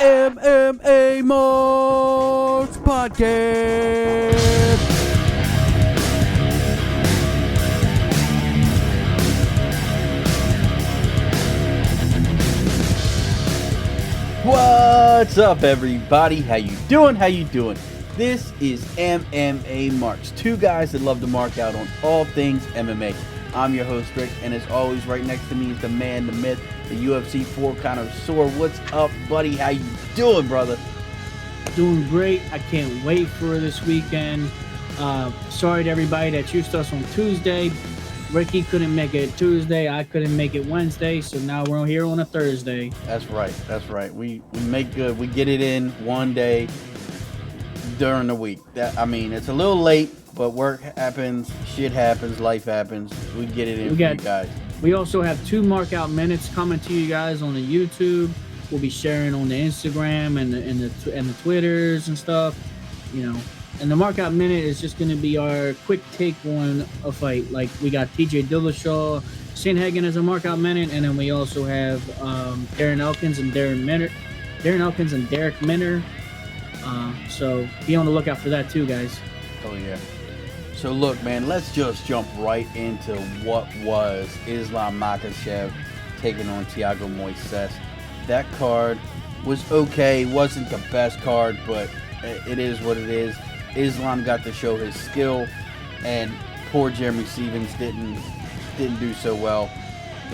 MMA Marks Podcast. What's up, everybody? How you doing? This is MMA Marks. Two guys that love to mark out on all things MMA. I'm your host, Rick, and as always, right next to me is the man, the myth, the UFC 4 connoisseur. What's up, buddy? How you doing, brother? Doing great. I can't wait for this weekend. Sorry to everybody that chose us on Tuesday. Ricky couldn't make it Tuesday. I couldn't make it Wednesday, so now we're here on a Thursday. That's right. We make good. We get it in one day during the week. It's a little late, but work happens, shit happens, life happens. We get it in for you guys. We also have 2 markout minutes coming to you guys on the YouTube. We'll be sharing on the Instagram and the Twitters and stuff, you know. And the markout minute is just going to be our quick take on a fight. Like, we got TJ Dillashaw, Sandhagen as a markout minute, and then we also have Darren Elkins and Derek Minner. So be on the lookout for that too, guys. Oh yeah. So look, man, let's just jump right into what was Islam Makhachev taking on Thiago Moises. That card was okay. Wasn't the best card, but it is what it is. Islam got to show his skill, and poor Jeremy Stevens didn't do so well.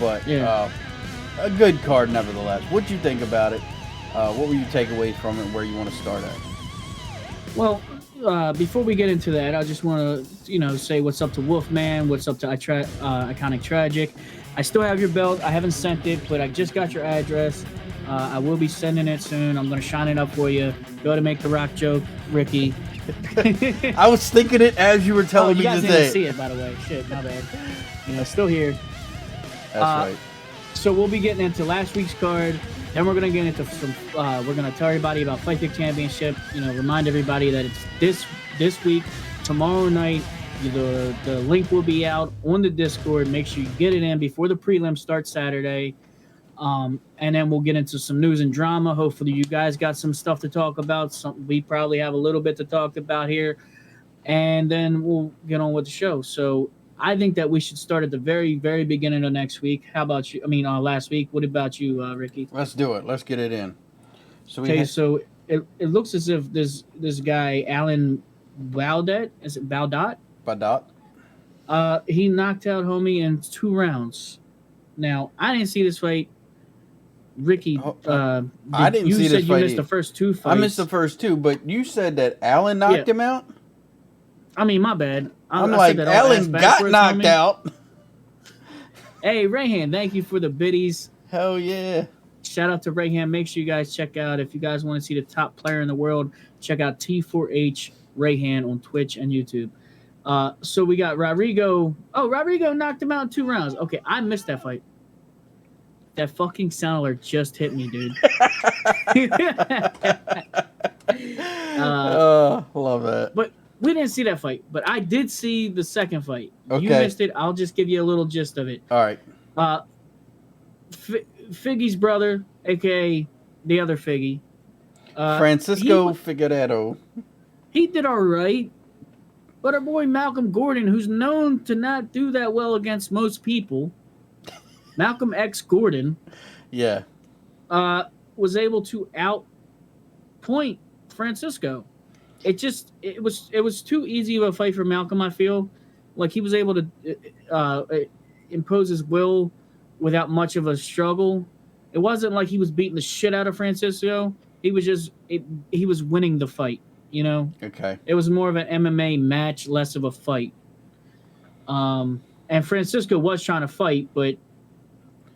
But yeah. A good card nevertheless. What'd you think about it? What were your takeaways from it? Where you want to start at? Well, before we get into that, I just want to, say what's up to Wolfman, what's up to Iconic Tragic. I still have your belt. I haven't sent it, but I just got your address. I will be sending it soon. I'm going to shine it up for you. Go to make the rock joke, Ricky. I was thinking it as you were telling me to say. You guys didn't see it, by the way. Shit, my bad. Still here. That's right. So we'll be getting into last week's card. Then we're gonna get into some. We're gonna tell everybody about Fight Pick Championship. Remind everybody that it's this week, tomorrow night. The link will be out on the Discord. Make sure you get it in before the prelim starts Saturday. And then we'll get into some news and drama. Hopefully, you guys got some stuff to talk about. We probably have a little bit to talk about here, and then we'll get on with the show. So I think that we should start at the very, very beginning of next week. How about you? Last week. What about you, Ricky? Let's do it. Let's get it in. So it looks as if this guy, Alan Baudat, is it Baudat? Baudat. He knocked out homie in 2 rounds. Now, I didn't see this fight. Ricky, I didn't see this fight. You missed the first 2 fights. I missed the first 2, but you said that Alan knocked him out? My bad. I'm like, Alan got knocked out. Hey, Rayhan, thank you for the biddies. Hell yeah. Shout out to Rayhan. Make sure you guys check out, if you guys want to see the top player in the world, check out T4H Rayhan on Twitch and YouTube. So we got Rodrigo. Oh, Rodrigo knocked him out in 2 rounds. Okay, I missed that fight. That fucking sound alert just hit me, dude. Love that. But we didn't see that fight, but I did see the second fight. Okay. You missed it. I'll just give you a little gist of it. All right. Figgy's brother, a.k.a. the other Figgy. Francisco Figueiredo. He did all right. But our boy Malcolm Gordon, who's known to not do that well against most people, Malcolm X Gordon, was able to outpoint Francisco. It was too easy of a fight for Malcolm. I feel like he was able to impose his will without much of a struggle. It wasn't like he was beating the shit out of Francisco. He was he was winning the fight. Okay. It was more of an MMA match, less of a fight. And Francisco was trying to fight, but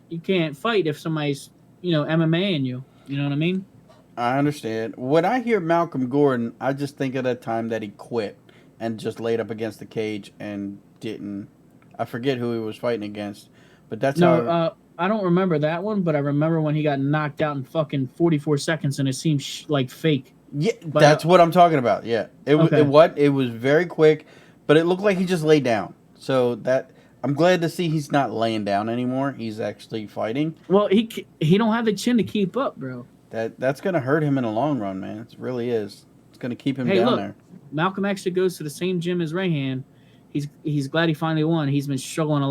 you can't fight if somebody's MMA-ing you. You know what I mean? I understand. When I hear Malcolm Gordon, I just think of that time that he quit and just laid up against the cage and didn't. I forget who he was fighting against, but that's how. I don't remember that one, but I remember when he got knocked out in fucking 44 seconds, and it seemed like fake. Yeah, but, that's what I'm talking about. Yeah, it was very quick, but it looked like he just laid down. So that I'm glad to see he's not laying down anymore. He's actually fighting. Well, he don't have the chin to keep up, bro. That's going to hurt him in the long run, man. It really is. It's going to keep him Hey, down look, there. Malcolm actually goes to the same gym as Rayhan. He's glad he finally won. He's been struggling a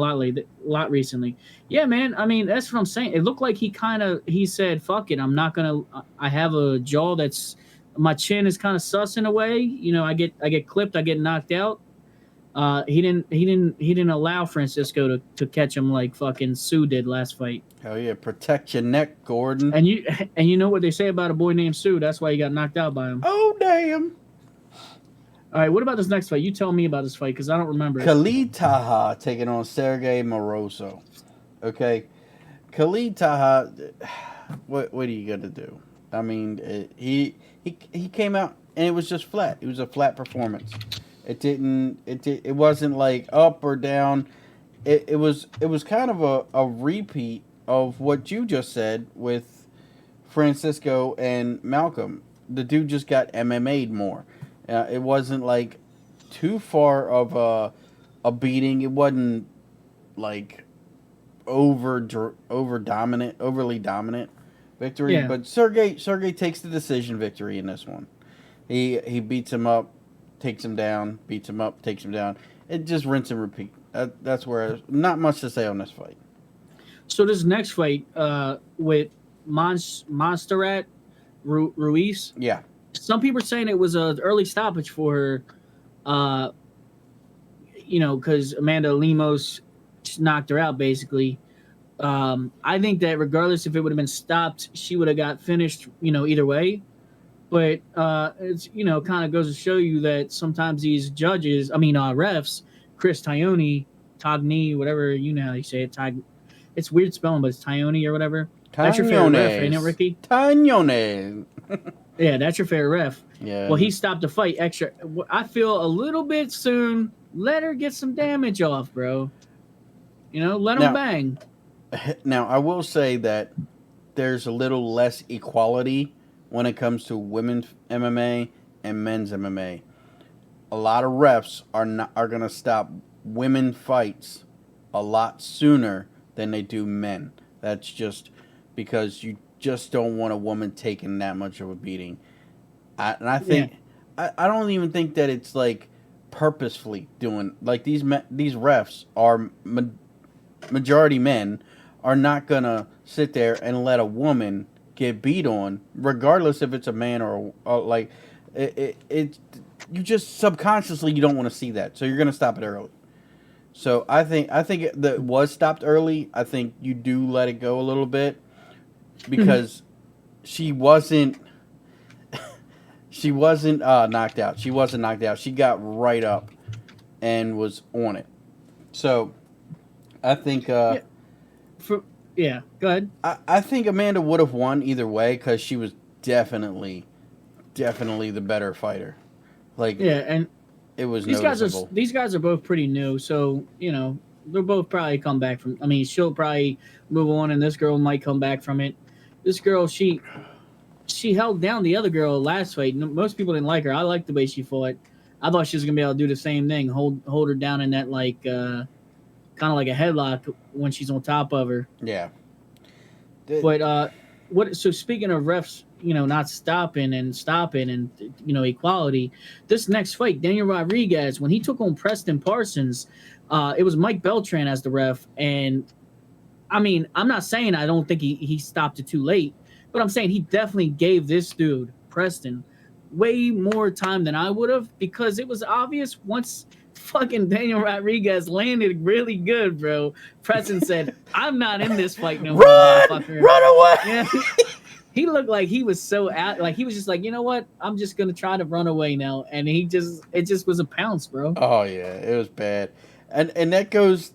lot recently. Yeah, man. I mean, that's what I'm saying. It looked like he said, "Fuck it, I'm not gonna. I have a jaw that's my chin is kind of sus in a way. You know, I get clipped, I get knocked out. He didn't allow Francisco to catch him like fucking Sue did last fight. Hell yeah, protect your neck, Gordon. And you know what they say about a boy named Sue? That's why he got knocked out by him. Oh damn. All right, what about this next fight? You tell me about this fight because I don't remember it. Khalid Taha taking on Sergey Morozo. Okay, Khalid Taha. What are you gonna do? I mean, he came out and it was just flat. It was a flat performance. It wasn't like up or down. It was kind of a repeat of what you just said with Francisco and Malcolm. The dude just got MMA'd more. It wasn't like too far of a beating. It wasn't like overly dominant victory. Yeah. But Sergey takes the decision victory in this one. He beats him up, takes him down, beats him up, takes him down. It just rinse and repeat. That's where not much to say on this fight. So this next fight with Montserrat Ruiz. Yeah. Some people are saying it was an early stoppage for her, because Amanda Lemos knocked her out, basically. I think that regardless if it would have been stopped, she would have got finished, either way. But, it's, kind of goes to show you that sometimes these refs, Chris Togni, whatever, you know how you say it. It's weird spelling, but it's Tione or whatever. That's your favorite ref, ain't it, Ricky? Tagnone. Yeah, that's your favorite ref. Yeah. Well, he stopped the fight extra. I feel a little bit soon. Let her get some damage off, bro. Let him bang. Now, I will say that there's a little less equality when it comes to women's MMA and men's MMA. A lot of refs are going to stop women fights a lot sooner than they do men. That's just because you just don't want a woman taking that much of a beating. I think I don't even think that it's like purposefully doing like these refs are majority men are not gonna sit there and let a woman get beat on regardless if it's a man or like it you just subconsciously you don't want to see that, so you're gonna stop it early. So I think that it was stopped early. I think you do let it go a little bit because she wasn't knocked out. She wasn't knocked out. She got right up and was on it. So I think go ahead. I think Amanda would have won either way because she was definitely the better fighter. Like and it was these noticeable. These guys are both pretty new, so they'll both probably come back from. I mean, she'll probably move on, and this girl might come back from it. This girl, she held down the other girl last fight. Most people didn't like her. I liked the way she fought. I thought she was gonna be able to do the same thing, hold her down in that like kind of like a headlock when she's on top of her. Yeah. But so speaking of refs, not stopping and equality. This next fight, Daniel Rodriguez, when he took on Preston Parsons, it was Mike Beltran as the ref, and I mean, I'm not saying I don't think he stopped it too late, but I'm saying he definitely gave this dude, Preston, way more time than I would have because it was obvious once fucking Daniel Rodriguez landed really good, bro. Preston said, I'm not in this fight no more, motherfucker. Run away! Yeah. He looked like he was so out, like he was just like, you know what? I'm just gonna try to run away now, and it just was a pounce, bro. Oh yeah, it was bad, and that goes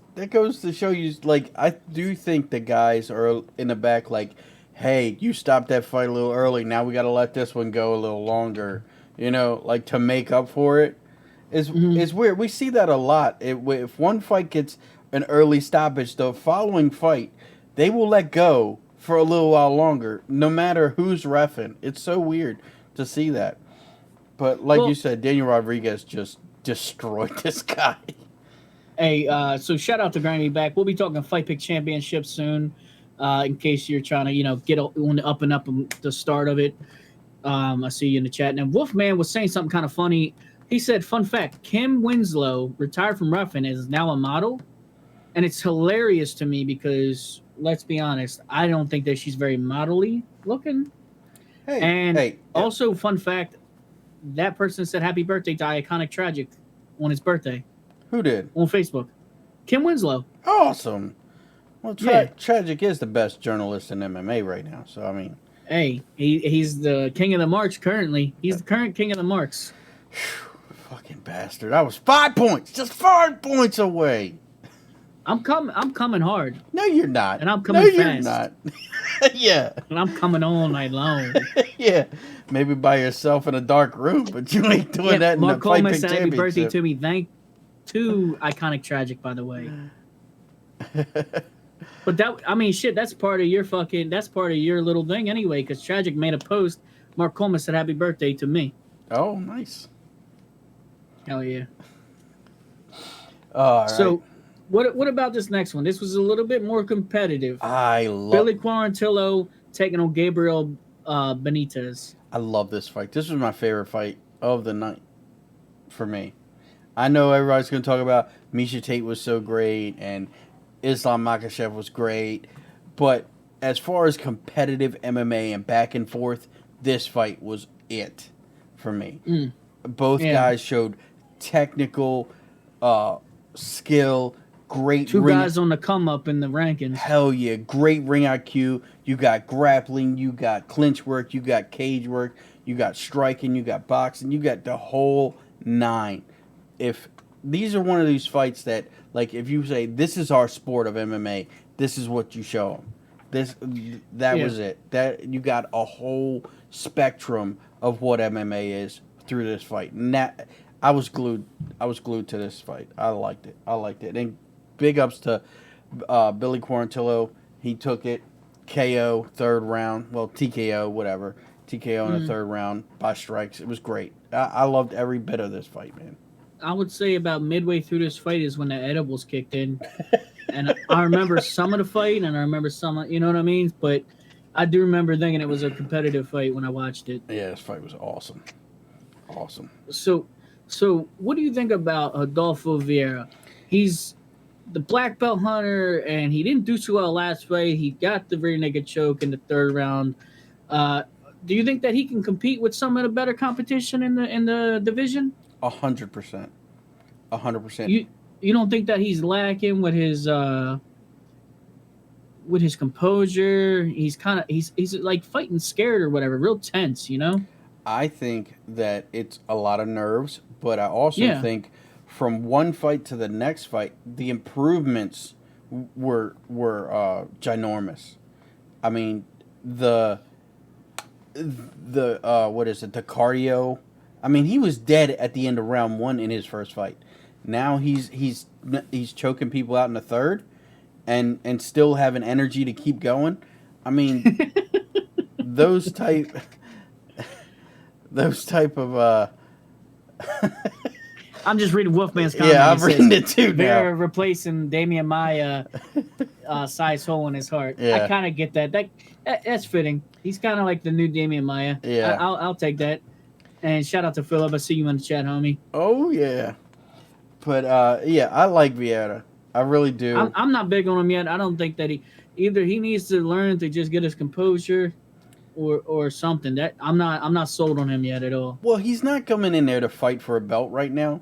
to show you, like I do think the guys are in the back, like, hey, you stopped that fight a little early. Now we got to let this one go a little longer, like to make up for it. It's weird. We see that a lot. If one fight gets an early stoppage, the following fight they will let go for a little while longer, no matter who's reffing. It's so weird to see that. But like you said, Daniel Rodriguez just destroyed this guy. Hey, so shout out to Granny back. We'll be talking Fight Pick Championship soon. In case you're trying to, get on the up and up the start of it. I see you in the chat. And Wolfman was saying something kind of funny. He said, fun fact, Kim Winslow, retired from Ruffin, is now a model. And it's hilarious to me because, let's be honest, I don't think that she's very model-y looking. Also, fun fact, that person said happy birthday to Iconic Tragic on his birthday. Who did? On Facebook. Kim Winslow. Awesome. Well, Tragic is the best journalist in MMA right now. So, I mean. Hey, he's the king of the marks currently. He's the current king of the marks. Fucking bastard. I was 5 points. Just 5 points away. I'm coming hard. No, you're not. And I'm coming fast. No, you're not. Yeah. And I'm coming all night long. Yeah. Maybe by yourself in a dark room, but you ain't doing that in the Fight Pick Championship. Happy birthday to me. Thank to Iconic Tragic, by the way. But that's part of your little thing anyway, because Tragic made a post. Mark Coleman said happy birthday to me. Oh, nice. Hell yeah. So, right. What about this next one? This was a little bit more competitive. I love Billy Quarantillo taking on Gabriel Benitez. I love this fight. This was my favorite fight of the night for me. I know everybody's going to talk about Miesha Tate was so great and Islam Makhachev was great, but as far as competitive MMA and back and forth, this fight was it for me. Both guys showed technical skill, great Two guys on the come up in the rankings. Hell yeah, great ring IQ. You got grappling, you got clinch work, you got cage work, you got striking, you got boxing, you got the whole nine. If these are one of these fights that, like, if you say this is our sport of MMA, this is what you show them. That was it. That you got a whole spectrum of what MMA is through this fight. And that, I was glued to this fight. I liked it. And big ups to Billy Quarantillo. He took it. KO, third round. Well, TKO, whatever. TKO in the third round by strikes. It was great. I loved every bit of this fight, man. I would say about midway through this fight is when the edibles kicked in. And I remember some of the fight, and I remember some, you know what I mean? But I do remember thinking it was a competitive fight when I watched it. Yeah, this fight was awesome. Awesome. So what do you think about Adolfo Vieira? He's the black belt hunter, and he didn't do so well last fight. He got the rear naked choke in the third round. Do you think that he can compete with some of the better competition in the division? 100%. 100%. You don't think that he's lacking with his composure? He's like fighting scared or whatever, real tense, you know? I think that it's a lot of nerves, but I also think from one fight to the next fight, the improvements were ginormous. I mean, the what is it? The cardio. I mean, he was dead at the end of round one in his first fight. Now he's choking people out in the third, and still having energy to keep going. I mean, those type of. I'm just reading Wolfman's comment. Yeah, I'm reading it too now. They're replacing Damian Maya size hole in his heart. Yeah. I kind of get that. That's fitting. He's kind of like the new Damian Maya. Yeah. I'll take that. And shout out to Philip. I see you in the chat, homie. Oh, yeah. But, I like Vieira. I really do. I'm not big on him yet. I don't think that he needs to learn to just get his composure or something. That I'm not sold on him yet at all. Well, he's not coming in there to fight for a belt right now.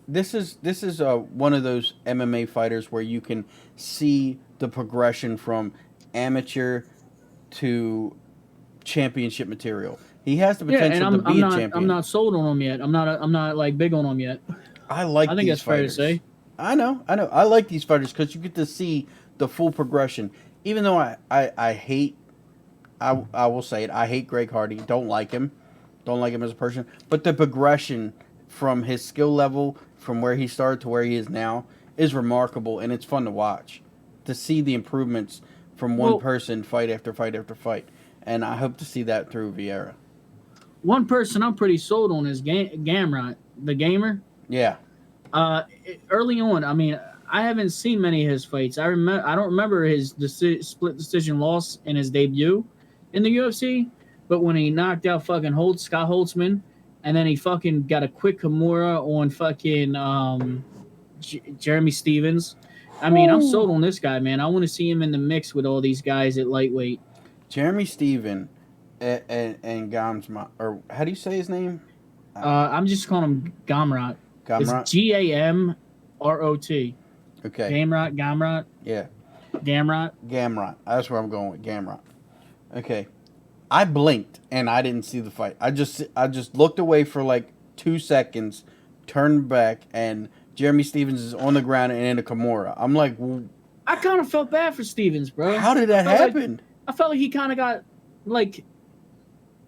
This is one of those MMA fighters where you can see the progression from amateur to championship material. He has the potential to be a champion. I'm not sold on him yet. I'm not like big on him yet. I think that's fighters. Fair to say. I know. I like these fighters because you get to see the full progression. Even though I hate, I will say it, I hate Greg Hardy. Don't like him as a person. But the progression from his skill level, from where he started to where he is now, is remarkable, and it's fun to watch. To see the improvements from one person fight after fight after fight. And I hope to see that through Vieira. One person I'm pretty sold on is Gamrot, the gamer. Yeah. Early on, I mean, I haven't seen many of his fights. I don't remember his split decision loss in his debut in the UFC, but when he knocked out fucking Scott Holtzman, and then he fucking got a quick Kimura on fucking Jeremy Stevens. I mean, I'm sold on this guy, man. I want to see him in the mix with all these guys at lightweight. Jeremy Steven and Gamrot, or how do you say his name? I'm just calling him Gamrot. Gamrot? It's Gamrot. Okay. Gamrot. Yeah. Gamrot. That's where I'm going with Gamrot. Okay. I blinked and I didn't see the fight. I just looked away for like 2 seconds, turned back, and Jeremy Stevens is on the ground and in a Kimura. I'm like, I kind of felt bad for Stevens, bro. How did that happen? I felt like he kind of got like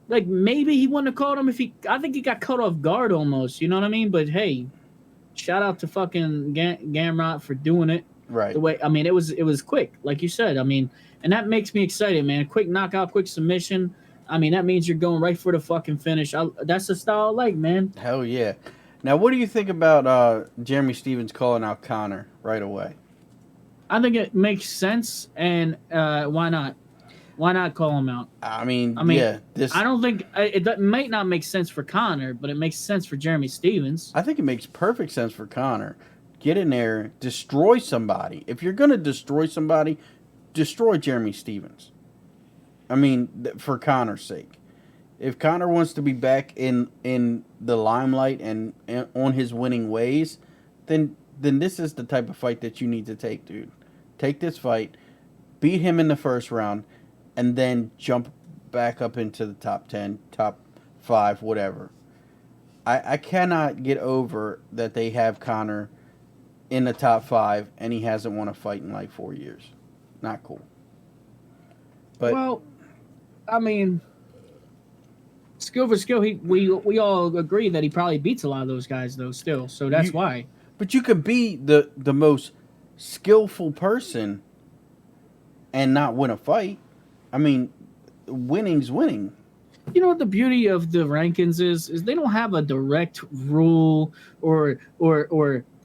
maybe he wouldn't have caught him if he. I think he got caught off guard almost. You know what I mean? But hey, shout out to fucking Gamrot for doing it. Right. The way, I mean, it was quick, like you said. I mean, and that makes me excited, man. Quick knockout, quick submission. I mean, that means you're going right for the fucking finish. That's the style I like, man. Hell yeah. Now, what do you think about Jeremy Stevens calling out Conor right away? I think it makes sense, and why not? Why not call him out? I mean, yeah. I don't think it might not make sense for Conor, but it makes sense for Jeremy Stevens. I think it makes perfect sense for Conor. Get in there, destroy somebody. If you're gonna destroy somebody, destroy Jeremy Stevens. I mean, for Conor's sake. If Conor wants to be back in the limelight and on his winning ways, then this is the type of fight that you need to take, dude. Take this fight, beat him in the first round, and then jump back up into the top 10, top 5, whatever. I cannot get over that they have Conor in the top 5 and he hasn't won a fight in like 4 years. Not cool. But well, I mean, skill for skill, we all agree that he probably beats a lot of those guys though still. So that's why. But you could be the most skillful person and not win a fight. I mean, winning's winning. You know what the beauty of the rankings is they don't have a direct rule or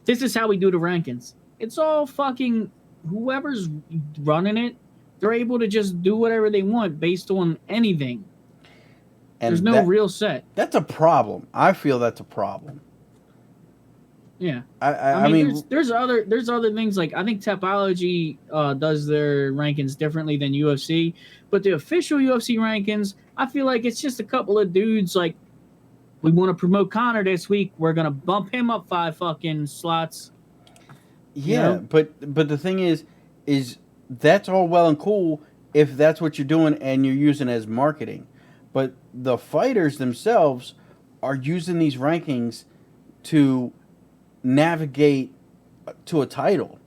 this is how we do the rankings. It's all fucking whoever's running it, they're able to just do whatever they want based on anything. And there's no real set. That's a problem. I feel that's a problem. Yeah, I mean there's other things like I think Tapology does their rankings differently than UFC, but the official UFC rankings, I feel like it's just a couple of dudes like we want to promote Conor this week, we're gonna bump him up 5 fucking slots. Yeah, you know? but the thing is that's all well and cool if that's what you're doing and you're using it as marketing, but the fighters themselves are using these rankings to navigate to a title,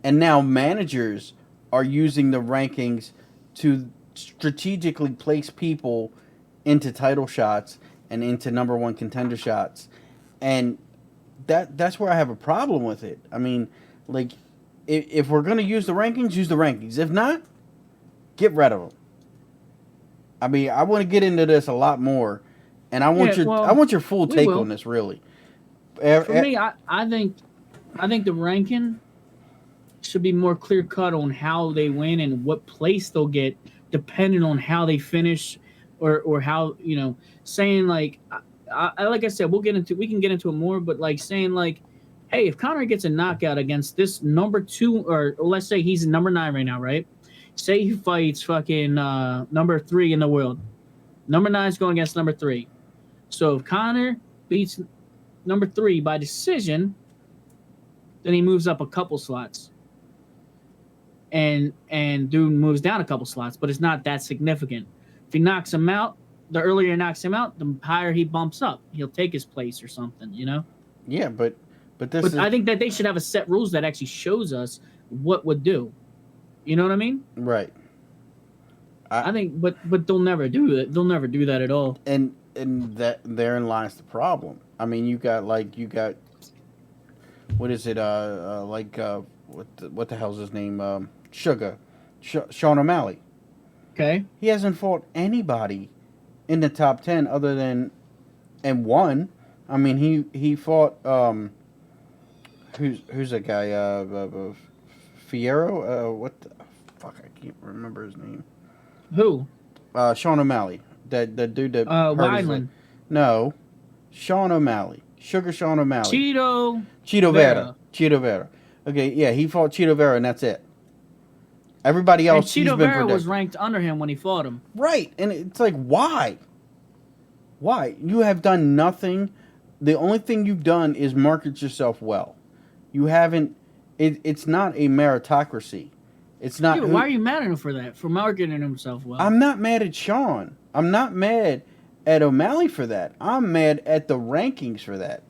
and now managers are using the rankings to strategically place people into title shots and into number 1 contender shots, and that's where I have a problem with it. I mean, like if we're going to use the rankings, use the rankings. If not, get rid of them. I mean, I want to get into this a lot more, and I want your full take on this, really. For me, I think the ranking should be more clear cut on how they win and what place they'll get, depending on how they finish, or how, you know, saying like I said, we can get into it more, but like saying like, hey, if Conor gets a knockout against this number 2, or let's say he's number 9 right now, right? Say he fights fucking number 3 in the world, number 9 is going against number 3, so if Conor beats number 3 by decision, then he moves up a couple slots. And dude moves down a couple slots, but it's not that significant. If he knocks him out, the earlier he knocks him out, the higher he bumps up. He'll take his place or something, you know? Yeah, but I think that they should have a set rules that actually shows us what would do. You know what I mean? Right. I think but they'll never do it. They'll never do that at all. And that therein lies the problem. I mean, you got what is it? What the hell's his name? Sean O'Malley. Okay. He hasn't fought anybody in the top 10 other than and won. I mean, he fought who's that guy? Fierro? What the fuck? I can't remember his name. Who? Sean O'Malley. That dude that hurt his leg. Wineland. No, Sean O'Malley. Sugar Sean O'Malley. Cheeto Vera. Cheeto Vera. Okay, yeah, he fought Cheeto Vera, and that's it. Everybody else, and Cheeto Vera was ranked under him when he fought him. Right, and it's like, why? Why? You have done nothing. The only thing you've done is market yourself well. You haven't. It's not a meritocracy. It's not. Dude, why are you mad at him for that? For marketing himself well? I'm not mad at Sean. I'm not mad at O'Malley for that. I'm mad at the rankings for that.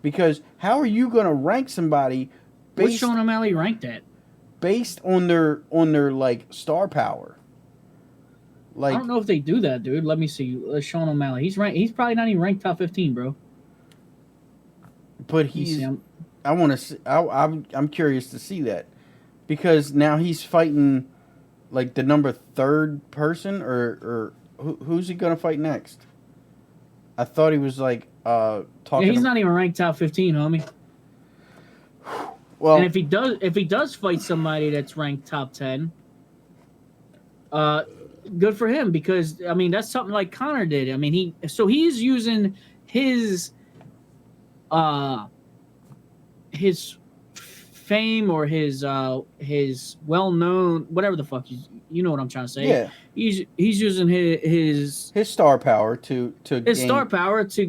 Because how are you going to rank somebody What's Sean O'Malley ranked at? Based on their like star power? Like, I don't know if they do that, dude. Let me see. Sean O'Malley. He's probably not even ranked top 15, bro. But I want to see. I'm curious to see that, because now he's fighting like the number 3rd person, or who's he gonna fight next? I thought he was like talking. Yeah, he's not even ranked top 15, homie. Well, and if he does fight somebody that's ranked top 10, good for him, because I mean that's something like Conor did. I mean he's using his fame or his well-known, whatever the fuck, you know what I'm trying to say. Yeah. He's using his star power to star power to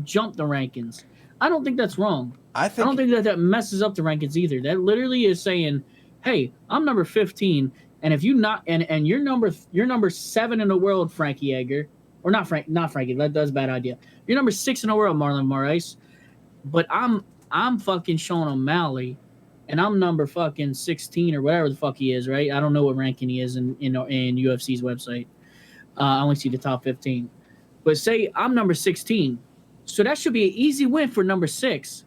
jump the rankings. I don't think that's wrong. I don't think that messes up the rankings either. That literally is saying, hey, I'm number 15, and if you not and you're number 7 in the world, Frankie Edgar, or not Frankie, that's a bad idea. You're number 6 in the world, Marlon Moraes, but I'm fucking Sean O'Malley, and I'm number fucking 16 or whatever the fuck he is, right? I don't know what ranking he is in UFC's website. I only see the top 15. But say I'm number 16, so that should be an easy win for number 6.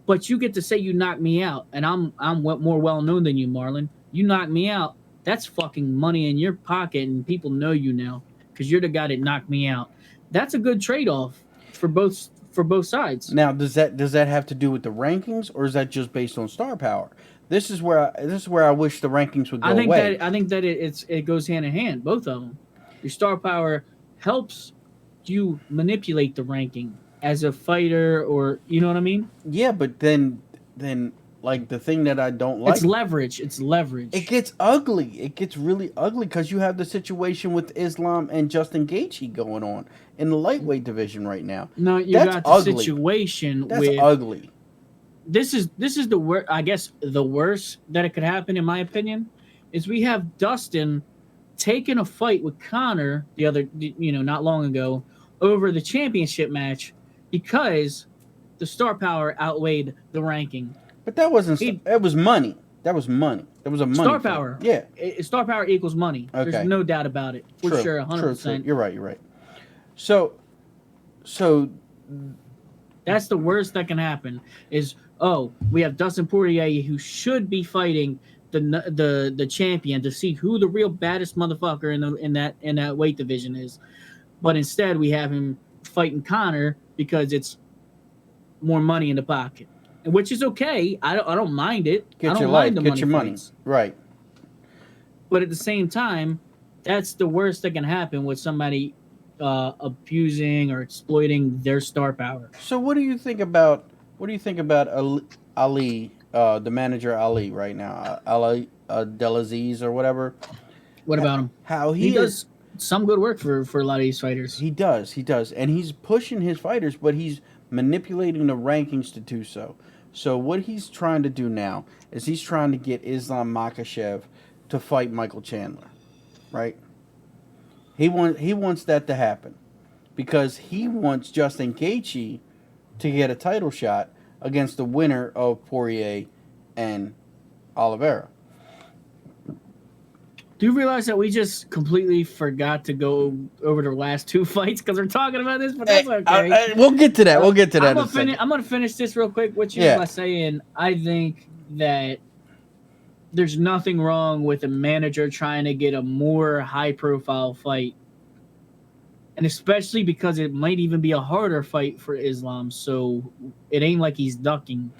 But you get to say you knocked me out, and I'm more well known than you, Marlon. You knocked me out. That's fucking money in your pocket, and people know you now because you're the guy that knocked me out. That's a good trade-off for both sides. Now, does that have to do with the rankings, or is that just based on star power? This is where I wish the rankings would go away. I think that it goes hand in hand, both of them. Your star power helps you manipulate the ranking as a fighter, or you know what I mean? Yeah, but then like the thing that I don't like, it's leverage. It gets ugly. It gets really ugly because you have the situation with Islam and Justin Gaethje going on in the lightweight division right now. No, got the situation that's with ugly. This is the worst. I guess the worst that it could happen, in my opinion, is we have Dustin taking a fight with Conor not long ago over the championship match because the star power outweighed the ranking. But that wasn't. It was money. That was money. It was a money. Star power. Yeah. Star power equals money. Okay. There's no doubt about it. For True. sure, 100%. True. You're right. So that's the worst that can happen. Is we have Dustin Poirier who should be fighting the champion to see who the real baddest motherfucker in that weight division is, but instead we have him fighting Conor because it's more money in the pocket, which is okay. I don't mind it. Get I don't your mind life. the Get your money. fights. Right. But at the same time, that's the worst that can happen with somebody abusing or exploiting their star power. So what do you think about Ali, the manager Ali right now, Ali Abdelaziz or whatever? What about him? How he does some good work for a lot of these fighters. He does, and he's pushing his fighters, but he's manipulating the rankings to do so. So what he's trying to do now is he's trying to get Islam Makhachev to fight Michael Chandler, right? He wants that to happen because he wants Justin Gaethje to get a title shot against the winner of Poirier and Oliveira. Do you realize that we just completely forgot to go over the last 2 fights because we're talking about this? But that's okay. We'll get to that. We'll get to that. I'm going to finish this real quick with you by saying I think that there's nothing wrong with a manager trying to get a more high-profile fight And especially because it might even be a harder fight for Islam, so it ain't like he's ducking.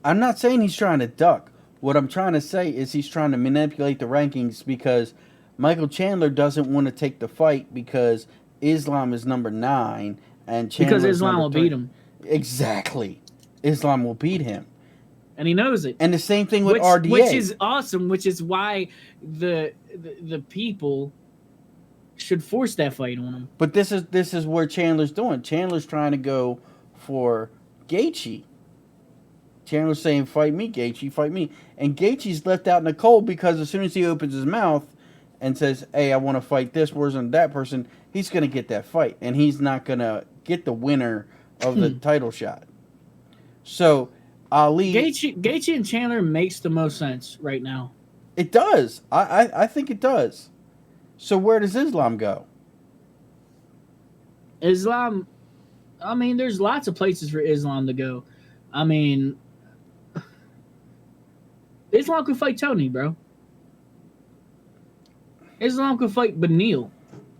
I'm not saying he's trying to duck. What I'm trying to say is he's trying to manipulate the rankings because Michael Chandler doesn't want to take the fight because Islam is number 9 and Chandler Because Islam will 3. beat him. Exactly. Islam will beat him. And he knows it. And the same thing with RDA. Which is awesome, which is why the people should force that fight on him. But this is where Chandler's doing. Chandler's trying to go for Gaethje. Chandler's saying, fight me, Gaethje, fight me. And Gaethje's left out in the cold because as soon as he opens his mouth and says, hey, I want to fight this person, that person, he's going to get that fight. And he's not going to get the winner of the title shot. So, Ali... Gaethje and Chandler makes the most sense right now. It does. I think it does. So where does Islam go? Islam... I mean, there's lots of places for Islam to go. I mean... Islam could fight Tony, bro. Islam could fight Beneil.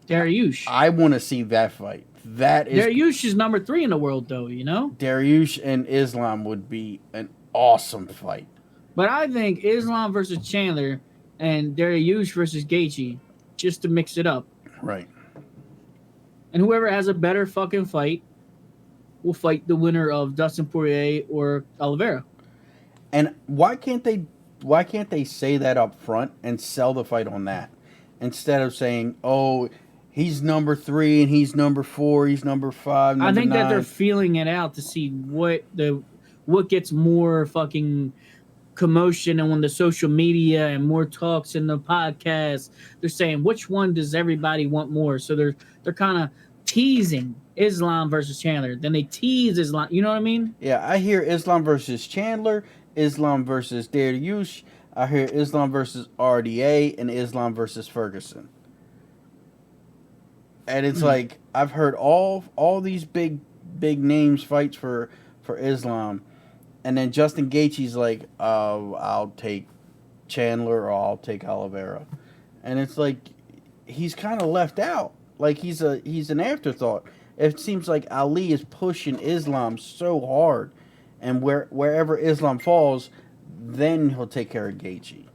Dariush. I want to see that fight. That is Dariush is number 3 in the world, though, you know? Dariush and Islam would be an awesome fight. But I think Islam versus Chandler and Dariush versus Gaethje, just to mix it up. Right. And whoever has a better fucking fight will fight the winner of Dustin Poirier or Oliveira. And why can't they say that up front and sell the fight on that instead of saying, oh, he's number 3 and he's number 4, he's number 5, number I think 9. that they're feeling it out to see what gets more fucking commotion and on the social media and more talks in the podcast. They're saying which one does everybody want more? So they're kind of teasing Islam versus Chandler. Then they tease Islam. You know what I mean? Yeah, I hear Islam versus Chandler, Islam versus Dariush. I hear Islam versus RDA and Islam versus Ferguson. And it's like I've heard all these big names fights for Islam, and then Justin Gaethje's like, I'll take Chandler or I'll take Oliveira, and it's like he's kind of left out. Like he's an afterthought. It seems like Ali is pushing Islam so hard, and wherever Islam falls, then he'll take care of Gaethje.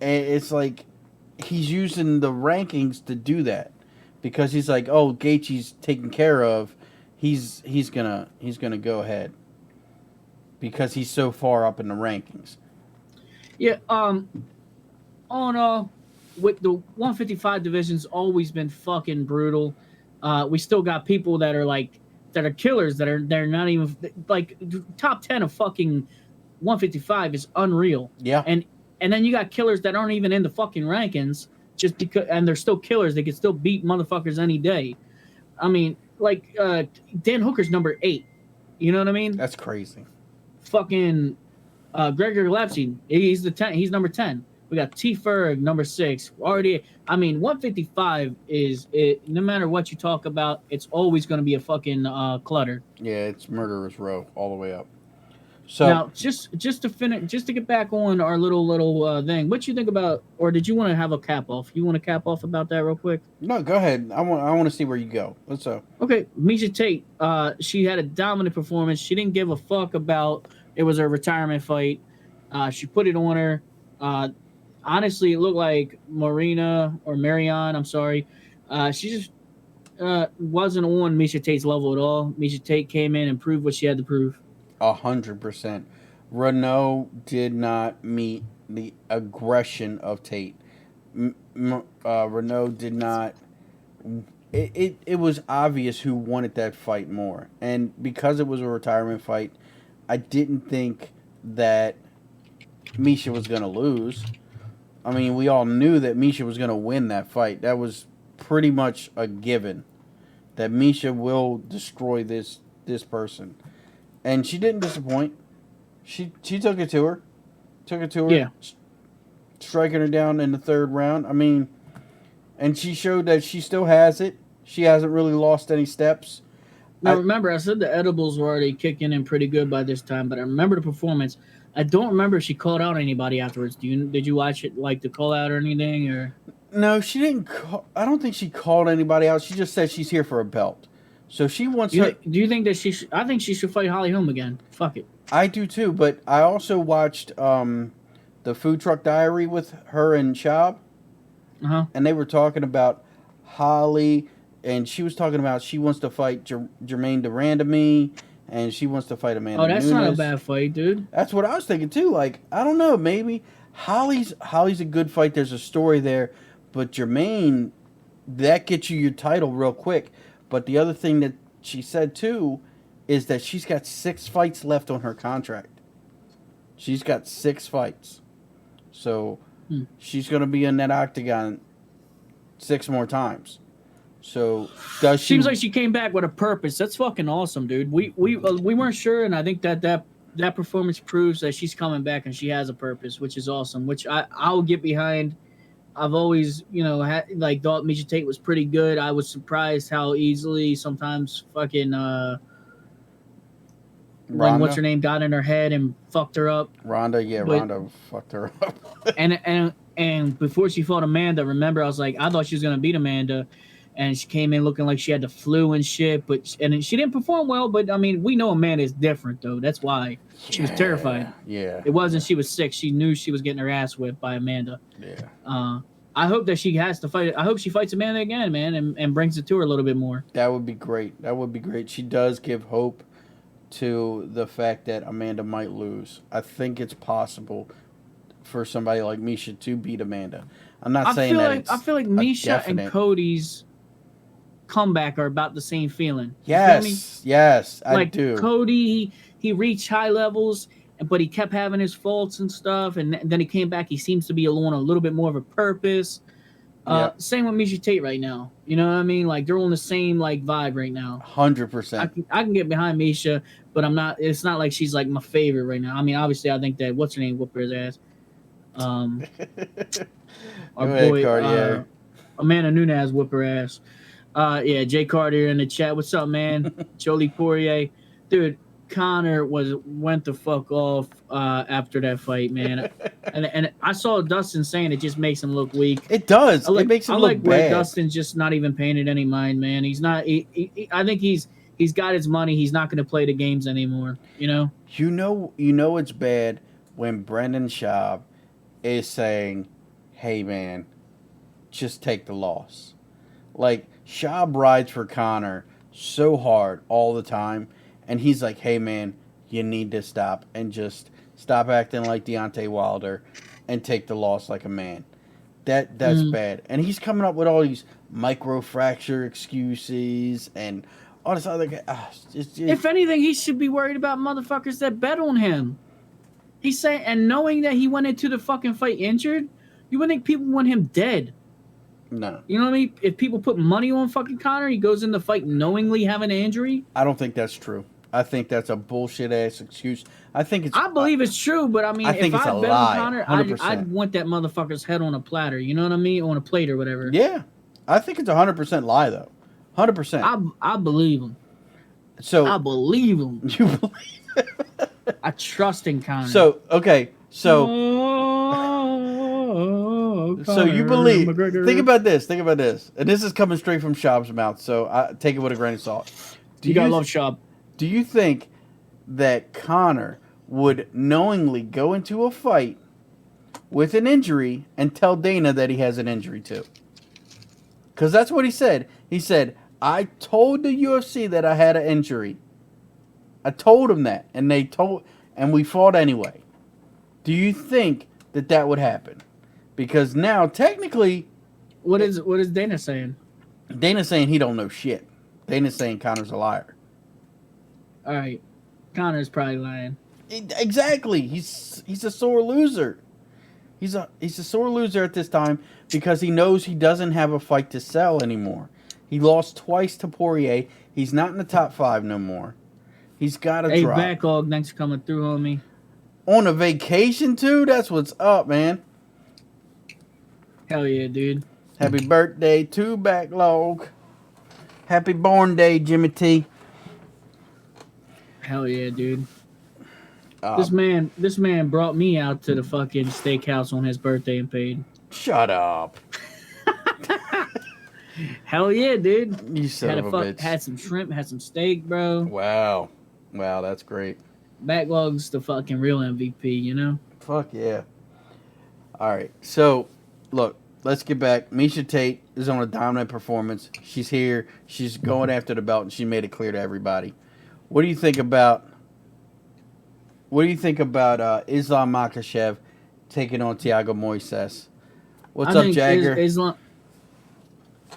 And it's like he's using the rankings to do that. Because he's like, oh, Gaethje's taken care of, he's gonna go ahead. Because he's so far up in the rankings. Yeah. All in all, with the 155 division's always been fucking brutal. We still got people that are killers they're not even like top 10 of fucking 155 is unreal. Yeah. And then you got killers that aren't even in the fucking rankings. Just because, and they're still killers. They can still beat motherfuckers any day. I mean, like Dan Hooker's number 8. You know what I mean? That's crazy. Fucking Gregor Lepsy, he's the 10. He's number 10. We got T. Ferg, number 6. Already, I mean, 155 is it. No matter what you talk about, it's always going to be a fucking clutter. Yeah, it's murderer's row all the way up. So now, just to finish, just to get back on our little thing, what you think about, or did you want to have a cap off? You want to cap off about that real quick? No, go ahead. I want to see where you go. Let's go. Okay, Miesha Tate. She had a dominant performance. She didn't give a fuck about it was her retirement fight. She put it on her. Honestly, it looked like Marion. I'm sorry. She just wasn't on Miesha Tate's level at all. Miesha Tate came in and proved what she had to prove. 100%. Renault did not meet the aggression of Tate. Renault did not. It was obvious who wanted that fight more, and because it was a retirement fight, I didn't think that Miesha was going to lose. I mean, we all knew that Miesha was going to win that fight. That was pretty much a given. That Miesha will destroy this person. And she didn't disappoint. She took it to her. Yeah. Striking her down in the 3rd round. I mean, and she showed that she still has it. She hasn't really lost any steps. Now, remember, I said the edibles were already kicking in pretty good by this time, but I remember the performance. I don't remember if she called out anybody afterwards. Did you watch it, like, the call out or anything? Or No, she didn't. I don't think she called anybody out. She just said she's here for a belt. So she wants her. Do you think that she? I think she should fight Holly Holm again. Fuck it. I do too, but I also watched the Food Truck Diary with her and Shab, and they were talking about Holly, and she was talking about she wants to fight Jermaine Durandamy, and she wants to fight Amanda. Oh, that's Nunes. not a bad fight, dude. That's what I was thinking too. Like, I don't know, maybe Holly's a good fight. There's a story there, but Jermaine, that gets you your title real quick. But the other thing that she said too is that she's got 6 fights left on her contract. She's got 6 fights. So she's going to be in that octagon 6 more times. So does she? Seems like she came back with a purpose. That's fucking awesome, dude. We weren't sure, and I think that performance proves that she's coming back and she has a purpose, which is awesome. Which I'll get behind. I've always, thought Miesha Tate was pretty good. I was surprised how easily sometimes fucking when what's her name got in her head and fucked her up. Ronda fucked her up. and before she fought Amanda, remember I was like, I thought she was gonna beat Amanda, and she came in looking like she had the flu and shit. And she didn't perform well. But I mean, we know Amanda is different though. That's why she was terrified. Yeah, it wasn't she was sick. She knew she was getting her ass whipped by Amanda. Yeah. I hope that she has to fight. I hope she fights Amanda again, man, and brings it to her a little bit more. That would be great. She does give hope to the fact that Amanda might lose. I think it's possible for somebody like Miesha to beat Amanda. I'm not saying that. I feel like Miesha and Cody's comeback are about the same feeling. Yes, I do. Cody, he reached high levels, but he kept having his faults and stuff, and then he came back. He seems to be on a little bit more of a purpose. Same with Miesha Tate right now. You know what I mean? Like, they're on the same vibe right now. 100%. I can get behind Miesha, but I'm not. It's not like she's like my favorite right now. I mean, obviously, I think that what's her name whooped her ass. Our boy Amanda Nunes whooped her ass. Jay Carter in the chat. What's up, man? Jolie Poirier, dude. Conor went the fuck off after that fight, man. and I saw Dustin saying it just makes him look weak. It does. It makes him look bad. Where Dustin's just not even paying it any mind, man. He's not. I think he's got his money. He's not going to play the games anymore. You know it's bad when Brendan Schaub is saying, "Hey, man, just take the loss." Like, Schaub rides for Conor so hard all the time. And he's like, hey, man, you need to stop and just stop acting like Deontay Wilder and take the loss like a man. That's bad. And he's coming up with all these microfracture excuses and all this other... If anything, he should be worried about motherfuckers that bet on him. He's saying, and knowing that he went into the fucking fight injured, you would think people want him dead. No. You know what I mean? If people put money on fucking Conor, he goes in the fight knowingly having an injury. I don't think that's true. I think that's a bullshit ass excuse. I believe it's true, but I mean, if I bet on Conor, I'd want that motherfucker's head on a platter. You know what I mean? On a plate or whatever. Yeah, I think it's 100% lie though. 100%. I believe him. I believe him. You believe? I trust in Conor. So you believe? McGregor. Think about this, and this is coming straight from Schaub's mouth. So I take it with a grain of salt. You gotta love Schaub. Do you think that Conor would knowingly go into a fight with an injury and tell Dana that he has an injury too? Because that's what he said. He said, I told the UFC that I had an injury. I told him that, and we fought anyway. Do you think that would happen? Because now, technically... What is Dana saying? Dana's saying he don't know shit. Dana's saying Conor's a liar. All right. Conor's probably lying. Exactly. He's a sore loser. He's a sore loser at this time because he knows he doesn't have a fight to sell anymore. He lost twice to Poirier. He's not in the top 5 no more. He's got to drop. Hey, Backlog, thanks for coming through, homie. On a vacation, too? That's what's up, man. Hell yeah, dude. Happy birthday to Backlog. Happy born day, Jimmy T. Hell yeah, dude. This man brought me out to the fucking steakhouse on his birthday and paid. Shut up. Hell yeah, dude. You son of a bitch. Had some shrimp, had some steak, bro. Wow. Wow, that's great. Backlog's the fucking real MVP, you know? Fuck yeah. All right. So, look, let's get back. Miesha Tate is on a dominant performance. She's here. She's going after the belt, and she made it clear to everybody. What do you think about Islam Makhachev taking on Thiago Moises? What's up, Jagger?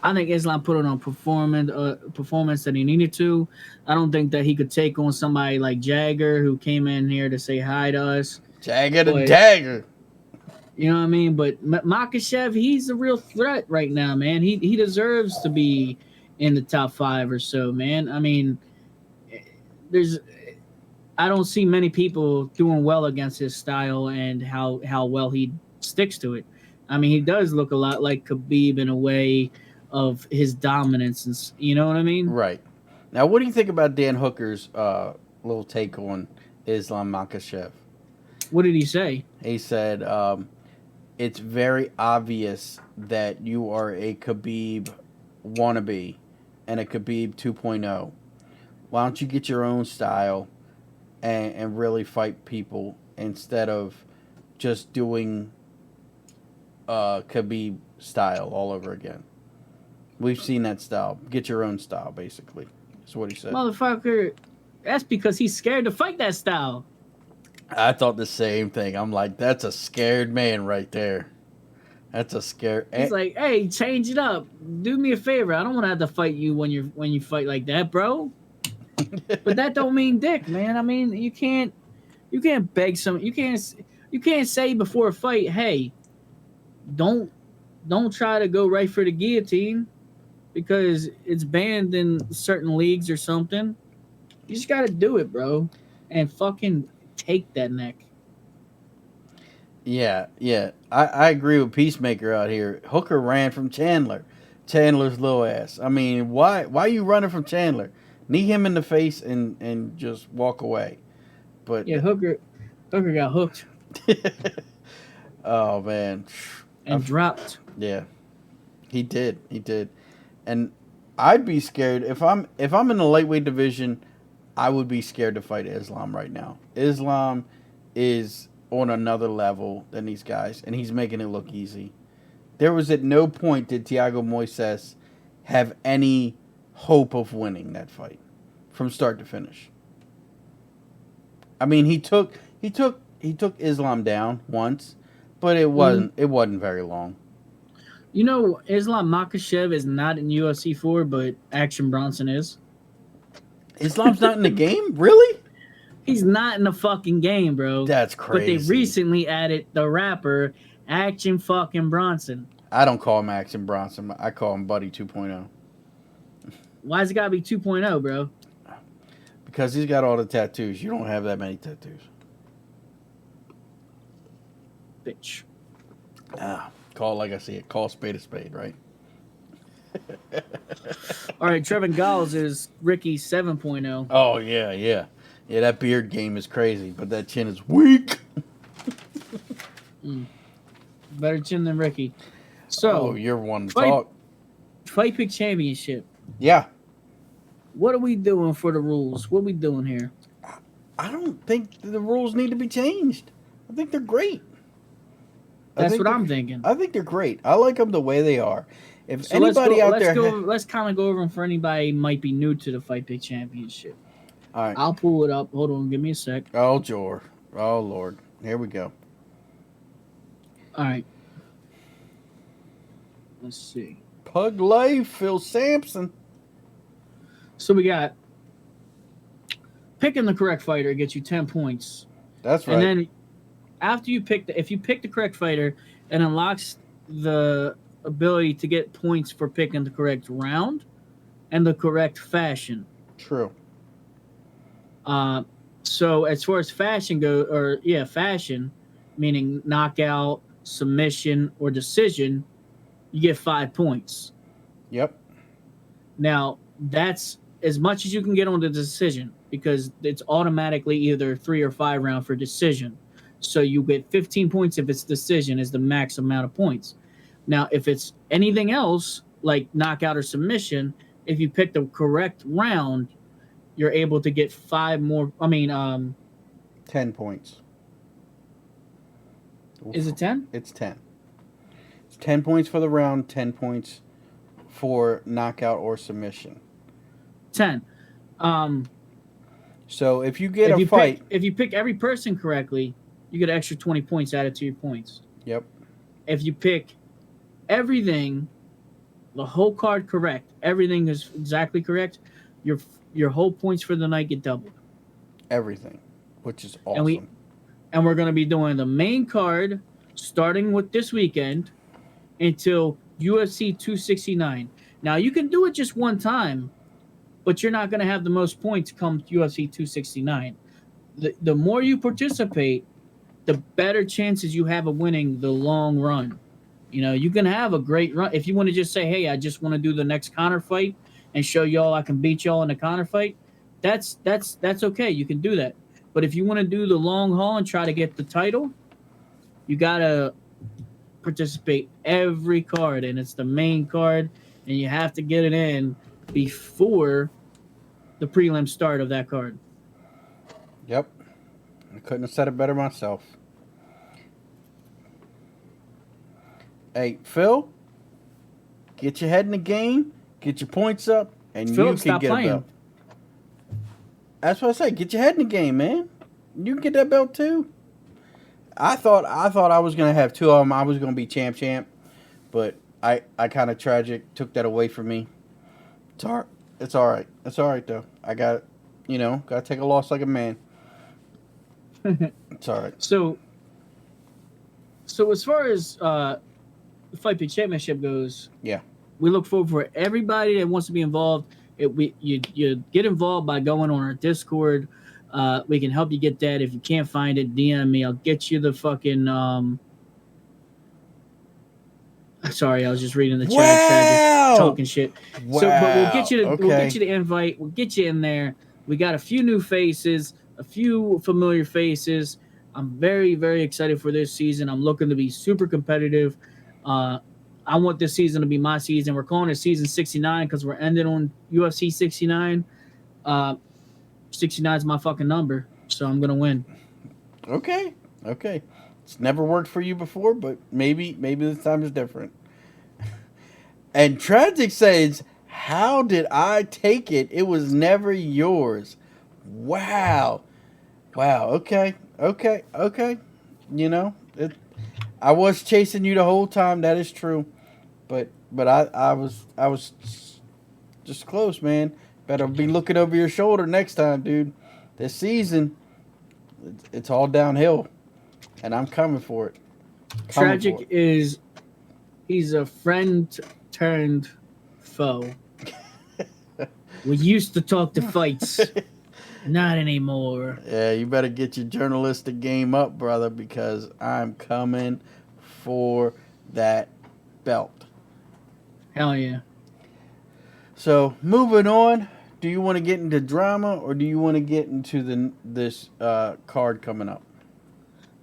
I think Islam put it on performance that he needed to. I don't think that he could take on somebody like Jagger, who came in here to say hi to us. Jagger the Dagger. You know what I mean? But Makhachev, he's a real threat right now, man. He deserves to be in the top 5 or so, man. I mean, I don't see many people doing well against his style and how well he sticks to it. I mean, he does look a lot like Khabib in a way of his dominance, and you know what I mean? Right. Now, what do you think about Dan Hooker's little take on Islam Makhachev? What did he say? He said, it's very obvious that you are a Khabib wannabe and a Khabib 2.0. Why don't you get your own style and really fight people instead of just doing Khabib style all over again? We've seen that style. Get your own style, basically. That's what he said. Motherfucker, that's because he's scared to fight that style. I thought the same thing. I'm like, that's a scared man right there. That's a scared. He's like, hey, change it up. Do me a favor. I don't want to have to fight you when you fight like that, bro. But that don't mean dick, man. I mean, you can't beg you can't say before a fight, hey, don't try to go right for the guillotine because it's banned in certain leagues or something. You just gotta do it, bro, and fucking take that neck. Yeah. I agree with Peacemaker out here. Hooker ran from Chandler's little ass. I mean, why are you running from Chandler? Knee him in the face and just walk away. But yeah, Hooker got hooked. Oh man. And dropped. Yeah. He did. And I'd be scared if I'm in the lightweight division, I would be scared to fight Islam right now. Islam is on another level than these guys, and he's making it look easy. There was at no point did Thiago Moises have any hope of winning that fight from start to finish. I mean, he took Islam down once, but it wasn't very long. You know, Islam Makhachev is not in UFC 4, but Action Bronson is. Islam's not in the game? Really? He's not in the fucking game, bro. That's crazy. But they recently added the rapper Action fucking Bronson. I don't call him Action Bronson. I call him Buddy 2.0. Why's it gotta be 2.0, bro? Because he's got all the tattoos. You don't have that many tattoos. Bitch. Call it like I see it. Call a spade, right? All right, Trevin Giles is Ricky 7.0. Oh, yeah. Yeah, that beard game is crazy, but that chin is weak. Better chin than Ricky. So, you're one to talk. Fight Pick Championship. Yeah. What are we doing for the rules? What are we doing here? I don't think the rules need to be changed. I think they're great. That's what I'm thinking. I think they're great. I like them the way they are. If anybody out there... Let's kind of go over them for anybody who might be new to the Fight Pick Championship. All right. I'll pull it up. Hold on. Give me a sec. Oh, Jor. Oh, Lord. Here we go. All right. Let's see. Pug Life, Phil Sampson. So we got picking the correct fighter gets you 10 points. That's right. And then after if you pick the correct fighter, it unlocks the ability to get points for picking the correct round and the correct fashion. True. So as far as fashion fashion, meaning knockout, submission, or decision, you get 5 points. Yep. Now, that's as much as you can get on the decision because it's automatically either 3 or 5 round for decision. So you get 15 points if it's decision is the max amount of points. Now, if it's anything else, like knockout or submission, if you pick the correct round, you're able to get 5 more. 10 points. Is it 10? It's 10. It's 10 points for the round, 10 points for knockout or submission. 10. So if you get a fight... if you pick every person correctly, you get an extra 20 points added to your points. Yep. If you pick everything, the whole card correct, everything is exactly correct, your whole points for the night get doubled. Everything, which is awesome. And we're going to be doing the main card starting with this weekend until UFC 269. Now, you can do it just one time, but you're not going to have the most points come UFC 269. The more you participate, the better chances you have of winning the long run. You know, you can have a great run. If you want to just say, hey, I just want to do the next Conor fight and show y'all I can beat y'all in the Conor fight, that's okay. You can do that. But if you want to do the long haul and try to get the title, you got to participate every card, and it's the main card, and you have to get it in before the prelim start of that card. Yep. I couldn't have said it better myself. Hey, Phil, get your head in the game, get your points up, and Phil, you can get a belt. That's what I say. Get your head in the game, man. You can get that belt too. I thought I was gonna have 2 of them. I was gonna be champ, but I kind of tragic took that away from me. It's all right. It's all right though. I got to take a loss like a man. It's all right. So as far as the Fight Pick Championship goes, yeah, we look forward for everybody that wants to be involved. You get involved by going on our Discord. We can help you get that. If you can't find it, DM me. I'll get you the fucking. Sorry, I was just reading the chat. Wow! Talking shit. Wow. So, but we'll get you. Okay. We'll get you the invite. We'll get you in there. We got a few new faces, a few familiar faces. I'm very, very excited for this season. I'm looking to be super competitive. I want this season to be my season. We're calling it season 69 because we're ending on UFC 69. 69 is my fucking number, so I'm gonna win. Okay. It's never worked for you before, but maybe this time is different. And Tragic says, "How did I take it? It was never yours." Wow. Okay. You know, I was chasing you the whole time. That is true, but I was just close, man. Better be looking over your shoulder next time, dude. This season, it's all downhill, and I'm coming for it. Tragic is he's a friend turned foe. We used to talk to fights. Not anymore. Yeah, you better get your journalistic game up, brother, because I'm coming for that belt. Hell yeah. So, moving on, do you want to get into drama or do you want to get into this card coming up?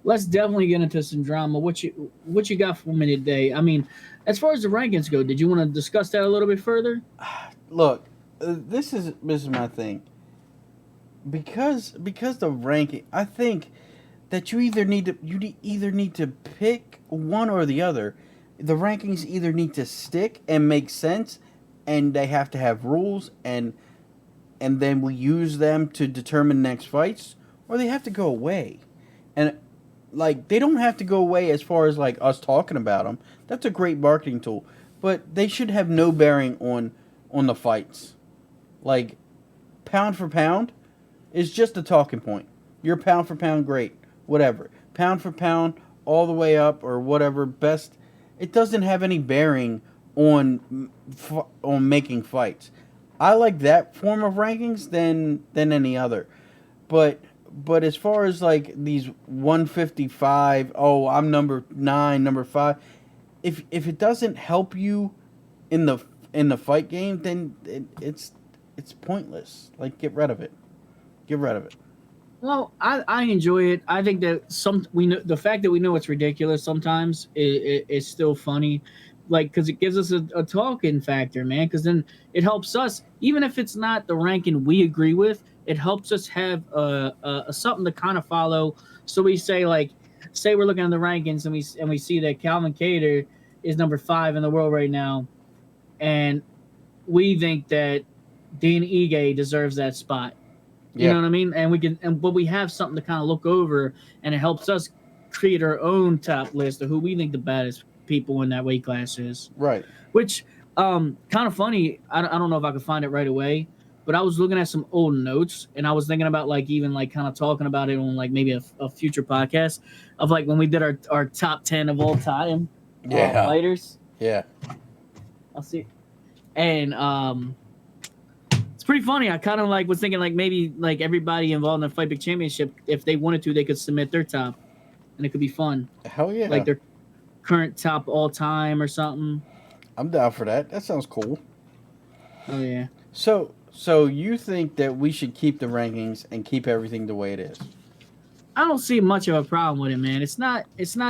Let's definitely get into some drama. What you got for me today? I mean, as far as the rankings go, did you want to discuss that a little bit further? Look, this is my thing. Because the ranking, I think that you either need to pick one or the other. The rankings either need to stick and make sense, and they have to have rules, and then we use them to determine next fights, or they have to go away. And like, they don't have to go away as far as like us talking about them. That's a great marketing tool, but they should have no bearing on the fights. Like, pound for pound is just a talking point. You're pound for pound great, whatever. Pound for pound all the way up or whatever best. It doesn't have any bearing on making fights. I like that form of rankings than any other. But as far as like these 155, oh, I'm number 9, number 5, if it doesn't help you in the fight game, then it's pointless. Like, get rid of it. Get rid of it. Well, I enjoy it. I think that we know the fact that we know it's ridiculous sometimes is still funny. like, because it gives us a talking factor, man. Because then it helps us, even if it's not the ranking we agree with, it helps us have a something to kind of follow. So we say, like, say we're looking at the rankings and we see that Calvin Kattar is number 5 in the world right now, and we think that Dean Ige deserves that spot. You know what I mean? And but we have something to kind of look over, and it helps us create our own top list of who we think the baddest people in that weight class is. Right. Which, kind of funny. I don't know if I could find it right away, but I was looking at some old notes, and I was thinking about, like, even, like, kind of talking about it on, like, maybe a future podcast of, like, when we did our top 10 of all time fighters. Yeah. I'll see. And it's pretty funny. I kind of, like, was thinking, like, maybe, like, everybody involved in the Fight Big Championship, if they wanted to, they could submit their top, and it could be fun. Hell yeah. Like their current top all time or something. I'm down for that. That sounds cool. Oh yeah. So you think that we should keep the rankings and keep everything the way it is? I don't see much of a problem with it, man. It's not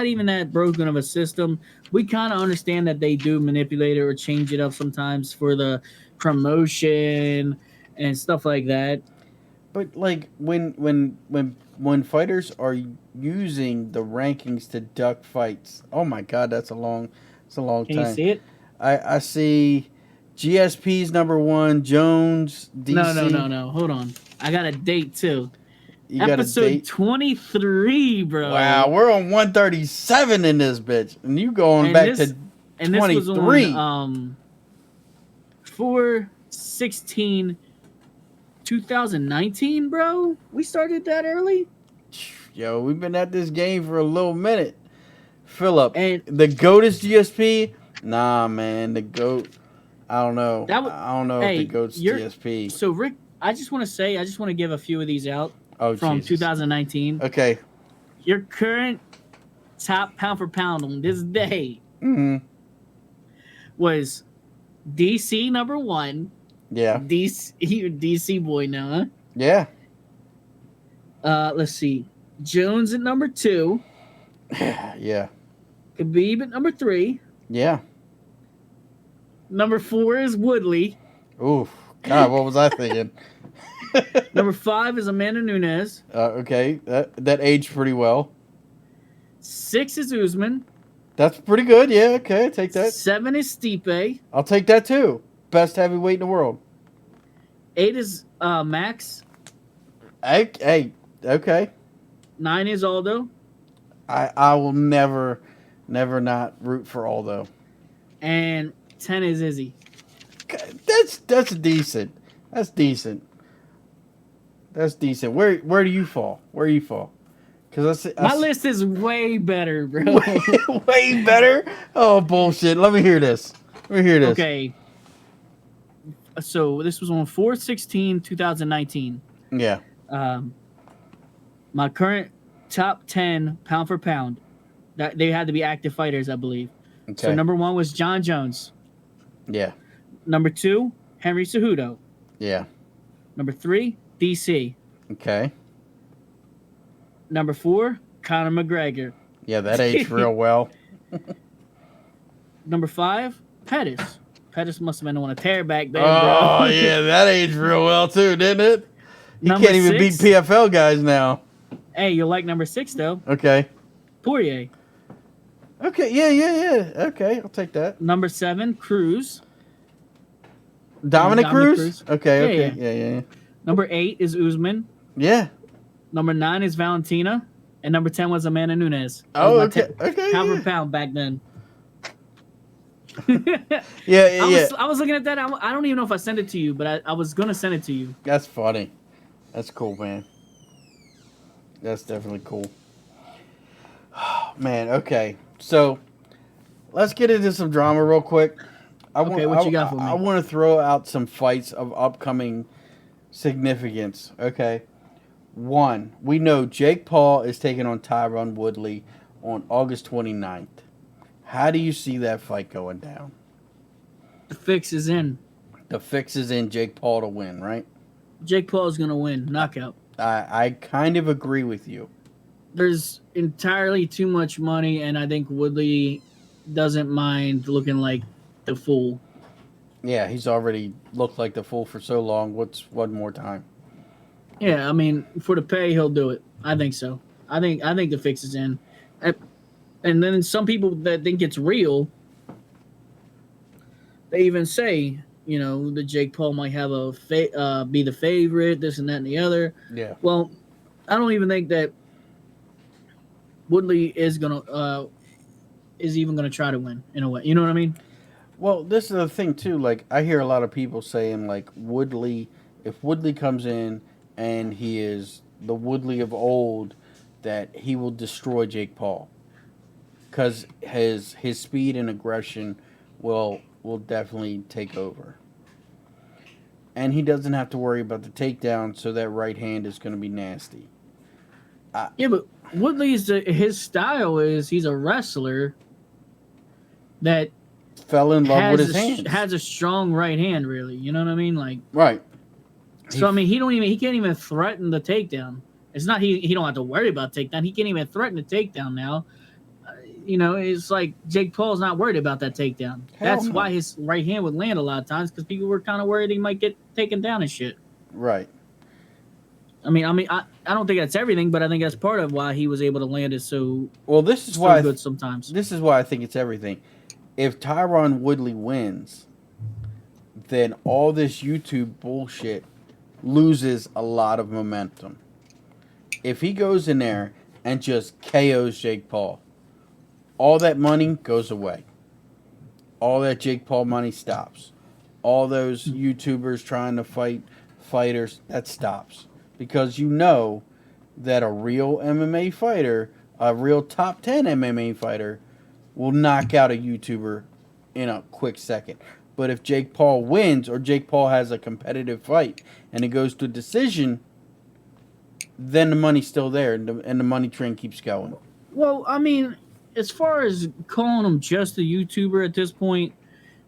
even that broken of a system. We kind of understand that they do manipulate it or change it up sometimes for the promotion and stuff like that. But, like, when fighters are using the rankings to duck fights, oh my God, that's a long time. Can you see it? I see GSP's number 1, Jones, DC. No. Hold on. I got a date too. You got Episode a date? 23, bro. Wow, we're on 137 in this bitch, and you going back to 23. And this was on 4/16, 2019, bro. We started that early. Yo, we've been at this game for a little minute. Philip, and the GOAT is GSP. Nah, man, the GOAT. I don't know. I don't know if the GOAT's GSP. So, Rick, I just want to give a few of these out from Jesus. 2019. Okay. Your current top pound for pound on this day was DC number 1. Yeah. DC boy now, huh? Yeah. Let's see. Jones at number 2. Yeah. Khabib at number 3. Yeah. Number 4 is Woodley. Oof. God, what was I thinking? Number 5 is Amanda Nunes. Okay. That aged pretty well. 6 is Usman. That's pretty good. Yeah, okay. Take that. 7 is Stipe. I'll take that too. Best heavyweight in the world. 8 is Max. Hey, okay. 9 is Aldo. I will never not root for Aldo. And 10 is Izzy. That's decent. That's decent. Where do you fall? Because my list is way better, bro. Way better? Oh, bullshit. Let me hear this. Okay. So this was on 4/16/2019. Yeah. My current top 10 pound for pound. That they had to be active fighters, I believe. Okay. So number 1 was John Jones. Yeah. Number 2, Henry Cejudo. Yeah. Number 3, DC. Okay. Number 4, Conor McGregor. Yeah, that aged real well. Number 5, Pettis. Pettis must have been on a tear back then, Oh, bro. yeah, that aged real well too, didn't it? You Number can't even 6, beat PFL guys now. Hey, you'll like number 6 though. Okay. Poirier. Okay, yeah. Okay, I'll take that. Number 7, Cruz. Dominic Cruz? Okay. Yeah. Number 8 is Usman. Yeah. Number 9 is Valentina. And number 10 was Amanda Nunes. Oh, okay. Okay. Pound for pound back then. Yeah. I was looking at that. I don't even know if I sent it to you, but I was going to send it to you. That's funny. That's cool, man. That's definitely cool. Man, okay. So, let's get into some drama real quick. What you got for me? I want to throw out some fights of upcoming significance, okay? 1, we know Jake Paul is taking on Tyron Woodley on August 29th. How do you see that fight going down? The fix is in. The fix is in Jake Paul to win, right? Jake Paul is going to win. Knockout. I kind of agree with you. There's entirely too much money, and I think Woodley doesn't mind looking like the fool. Yeah, he's already looked like the fool for so long. What's one more time? Yeah, I mean, for the pay, he'll do it. I think so. I think the fix is in. And then some people that think it's real, they even say, that Jake Paul might have be the favorite, this and that and the other. Yeah. Well, I don't even think that Woodley is even gonna try to win in a way. You know what I mean? Well, this is the thing too. Like I hear a lot of people saying, like Woodley, if Woodley comes in and he is the Woodley of old, that he will destroy Jake Paul, because his speed and aggression will definitely take over, and he doesn't have to worry about the takedown. So that right hand is going to be nasty. Yeah, but Woodley's his style is he's a wrestler that Fell in love with his hands. Has a strong right hand, really. You know what I mean? Like right. So I mean, he can't even threaten the takedown. It's not he don't have to worry about takedown. He can't even threaten the takedown now. It's like Jake Paul's not worried about that takedown. That's why his right hand would land a lot of times, because people were kind of worried he might get taken down and shit. Right. I don't think that's everything, but I think that's part of why he was able to land it so. Well, this is why good sometimes. This is why I think it's everything. If Tyron Woodley wins, then all this YouTube bullshit loses a lot of momentum. If he goes in there and just KOs Jake Paul, all that money goes away. All that Jake Paul money stops. All those YouTubers trying to fight fighters, that stops. Because you know that a real MMA fighter, a real top 10 MMA fighter, will knock out a YouTuber in a quick second. But if Jake Paul wins, or Jake Paul has a competitive fight and it goes to a decision, then the money's still there, and the money train keeps going. Well, I mean, as far as calling him just a YouTuber at this point,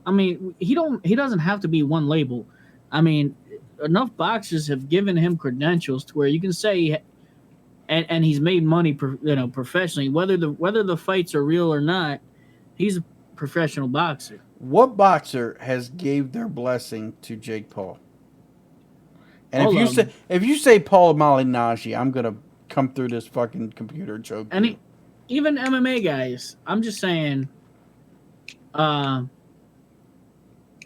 I mean, he doesn't have to be one label. I mean, enough boxers have given him credentials to where you can say, and he's made money, professionally. Whether the fights are real or not, he's a professional boxer. What boxer has gave their blessing to Jake Paul? And if you say Paul Malignaggi, I'm gonna come through this fucking computer and choke. And even MMA guys, I'm just saying. All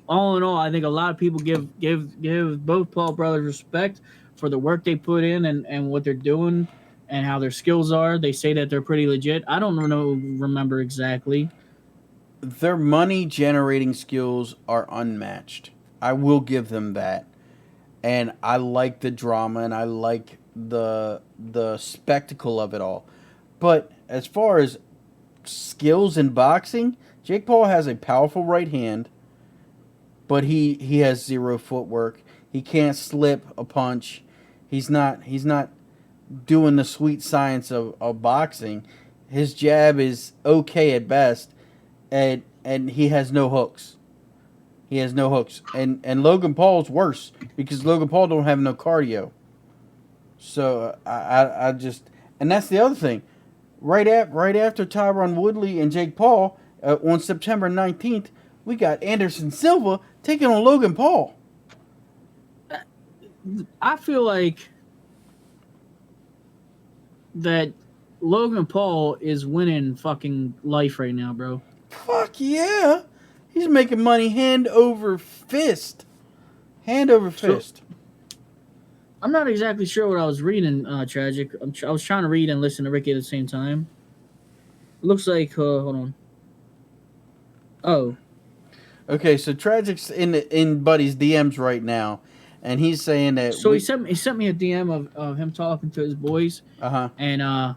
in all, I think a lot of people give both Paul brothers respect for the work they put in and what they're doing and how their skills are. They say that they're pretty legit. I don't remember exactly. Their money generating skills are unmatched. I will give them that. And I like the drama, and I like the spectacle of it all. But as far as skills in boxing, Jake Paul has a powerful right hand, but he has zero footwork. He can't slip a punch. He's not doing the sweet science of boxing. His jab is okay at best, and he has no hooks. He has no hooks. And Logan Paul's worse, because Logan Paul don't have no cardio. So I just, and that's the other thing. Right after Tyron Woodley and Jake Paul, on September 19th, we got Anderson Silva taking on Logan Paul. I feel like that Logan Paul is winning fucking life right now, bro. Fuck yeah. He's making money hand over fist. Hand over fist. I'm not exactly sure what I was reading, Tragic. I was trying to read and listen to Ricky at the same time. It looks like, hold on. Oh. Okay, so Tragic's in Buddy's DMs right now, and he's saying that. So he sent me a DM of him talking to his boys. And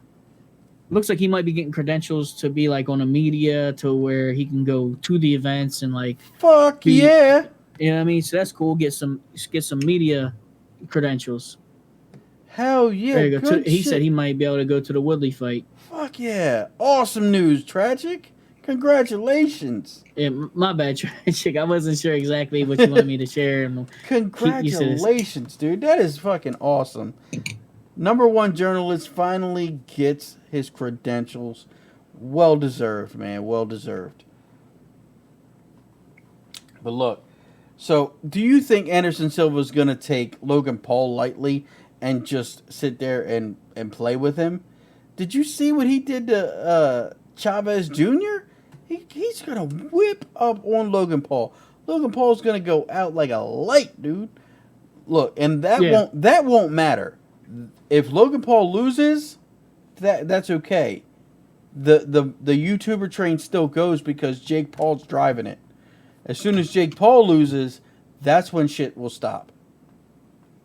looks like he might be getting credentials to be like on a media, to where he can go to the events and like. Fuck yeah! You know what I mean? So that's cool. Get some media credentials. Hell yeah! There you go. He said he might be able to go to the Woodley fight. Fuck yeah! Awesome news, Tragic. Congratulations. Yeah, my bad, Tragic. I wasn't sure exactly what you wanted me to share. Congratulations, dude. That is fucking awesome. Number one journalist finally gets his credentials. Well deserved, man. Well deserved. But look, so do you think Anderson Silva is going to take Logan Paul lightly and just sit there and play with him? Did you see what he did to Chavez Jr.? He's going to whip up on Logan Paul. Logan Paul's going to go out like a light, dude. Look, and that won't matter. If Logan Paul loses, that's okay. The YouTuber train still goes because Jake Paul's driving it. As soon as Jake Paul loses, that's when shit will stop.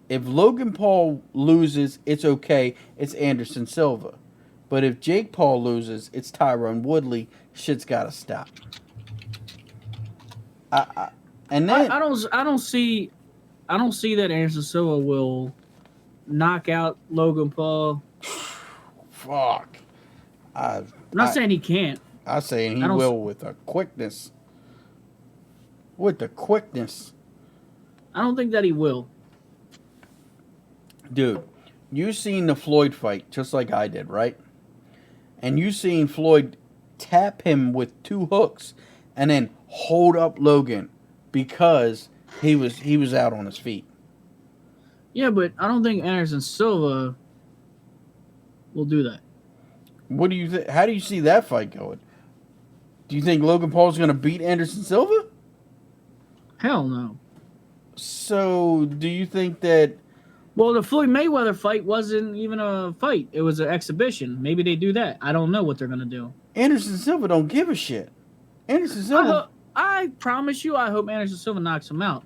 If Logan Paul loses, it's okay. It's Anderson Silva. But if Jake Paul loses, it's Tyron Woodley. Shit's got to stop. I don't see that Anderson Silva will knock out Logan Paul. Fuck. I'm not saying he can't. I'm saying he will with a quickness. With the quickness. I don't think that he will. Dude, you seen the Floyd fight just like I did, right? And you seen Floyd tap him with 2 hooks and then hold up Logan because he was out on his feet. Yeah, but I don't think Anderson Silva will do that. What do you think? How do you see that fight going? Do you think Logan Paul's going to beat Anderson Silva? Hell no. So, do you think that... Well, the Floyd Mayweather fight wasn't even a fight. It was an exhibition. Maybe they do that. I don't know what they're going to do. Anderson Silva don't give a shit. Anderson Silva... I promise you, I hope Anderson Silva knocks him out.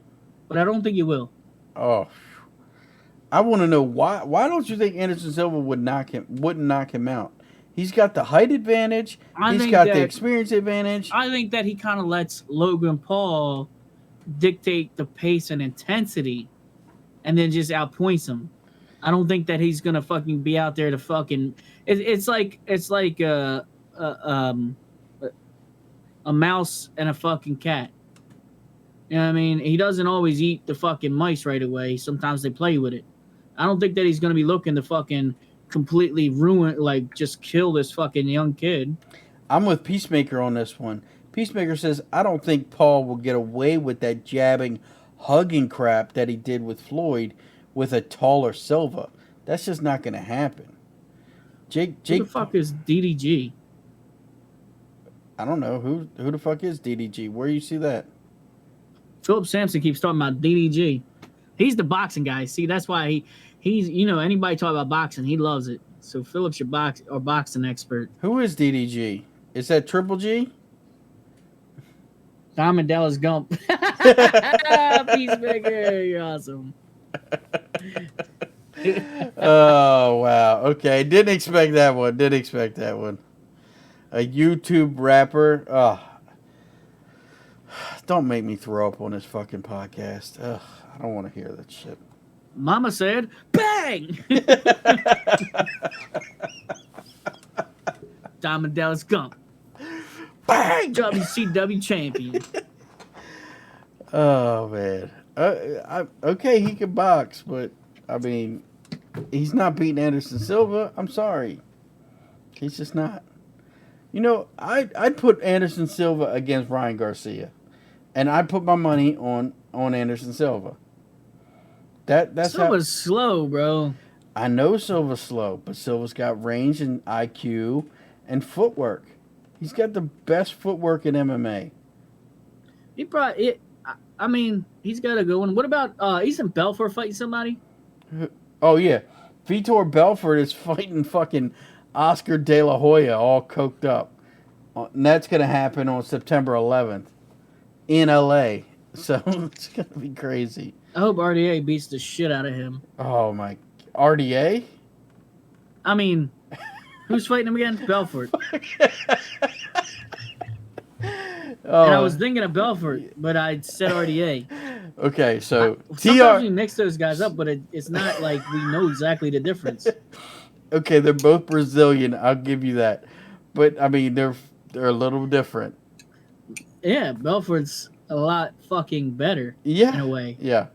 But I don't think he will. Oh. I want to know why. Why don't you think Anderson Silva wouldn't knock him out? He's got the height advantage. He's got the experience advantage. I think that he kind of lets Logan Paul dictate the pace and intensity and then just outpoints him. I don't think that he's going to fucking be out there to fucking... It's like a mouse and a fucking cat. You know what I mean? He doesn't always eat the fucking mice right away. Sometimes they play with it. I don't think that he's going to be looking to fucking completely ruin, like, just kill this fucking young kid. I'm with Peacemaker on this one. Peacemaker says, I don't think Paul will get away with that jabbing, hugging crap that he did with Floyd with a taller Silva. That's just not going to happen. Who the fuck is DDG? I don't know. Who the fuck is DDG? Where you see that? Philip Sampson keeps talking about DDG. He's the boxing guy. See, that's why he's, you know, anybody talk about boxing, he loves it. So Philip's your boxing expert. Who is DDG? Is that Triple G? Diamond Dallas Gump. Peacemaker, you're awesome. Oh, wow. Okay, didn't expect that one. A YouTube rapper. Oh. Don't make me throw up on this fucking podcast. Ugh, I don't want to hear that shit. Mama said, bang! Diamond Dallas Gump. Bang! WCW champion. Oh, man. Okay, he can box, but, I mean, he's not beating Anderson Silva. I'm sorry. He's just not. You know, I'd put Anderson Silva against Ryan Garcia. And I'd put my money on Anderson Silva. That's Silva's slow, bro. I know Silva's slow, but Silva's got range and IQ and footwork. He's got the best footwork in MMA. He probably... I mean, he's got a good one. What about... isn't Belfort fighting somebody? Oh, yeah. Vitor Belfort is fighting fucking Oscar De La Hoya all coked up. And that's going to happen on September 11th. In LA, so it's gonna be crazy. I hope RDA beats the shit out of him. Oh my, RDA? I mean, who's fighting him again? Belfort. And I was thinking of Belfort, but I said RDA. Okay, so sometimes we mix those guys up, but it's not like we know exactly the difference. Okay, they're both Brazilian. I'll give you that, but I mean they're a little different. Yeah, Belfort's a lot fucking better. Yeah, in a way. Yeah.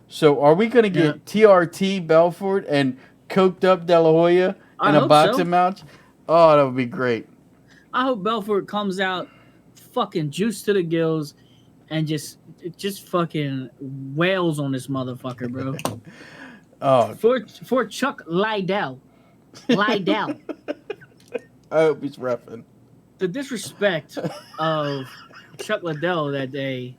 So are we gonna get TRT Belfort and coked up De La Hoya in a boxing match? Oh, that would be great. I hope Belfort comes out fucking juiced to the gills and just it just fucking wails on this motherfucker, bro. Oh, For Chuck Liddell. Liddell. I hope he's reffing. The disrespect of Chuck Liddell that day,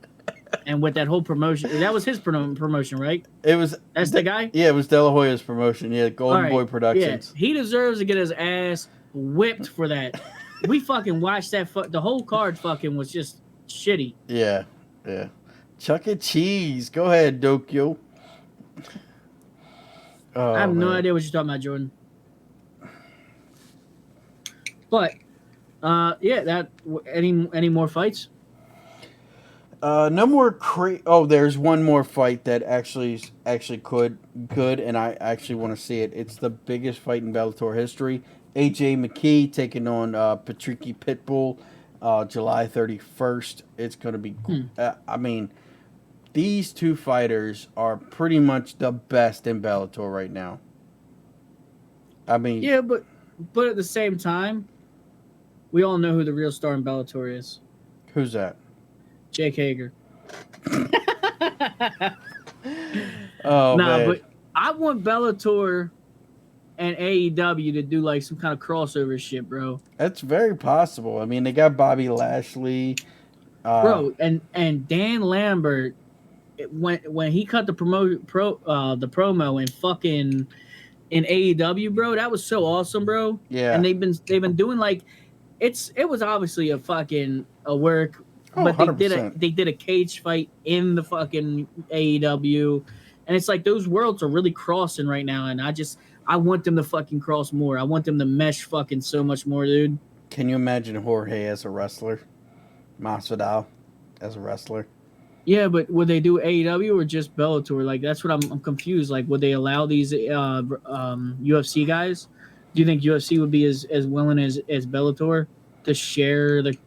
and with that whole promotion, that was his promotion, right? It was. That's the guy? Yeah, it was De La Hoya's promotion. Yeah, Golden Boy Productions. Yeah, he deserves to get his ass whipped for that. We fucking watched that. The whole card fucking was just shitty. Yeah. Chuck E. Cheese. Go ahead, Dokyo. Oh, I have no idea what you're talking about, Jordan. But, yeah, any more fights? No more Oh, there's one more fight that actually good, and I actually want to see it. It's the biggest fight in Bellator history. TJ Mckee taking on Patricky Pitbull, July 31st. It's going to be. I mean, these two fighters are pretty much the best in Bellator right now. I mean, yeah, but at the same time, we all know who the real star in Bellator is. Who's that? Jake Hager. Oh, man. But I want Bellator and AEW to do like some kind of crossover shit, bro. That's very possible. I mean, they got Bobby Lashley, bro, and Dan Lambert when he cut the promo and fucking in AEW, bro, that was so awesome, bro. Yeah, and they've been doing like it was obviously a work. But 100%. they did a cage fight in the fucking AEW, and it's like those worlds are really crossing right now, and I want them to fucking cross more. I want them to mesh fucking so much more, dude. Can you imagine Jorge as a wrestler? Masvidal as a wrestler? Yeah, but would they do AEW or just Bellator? Like that's what I'm confused. Like, would they allow these UFC guys? Do you think UFC would be as willing as Bellator to share the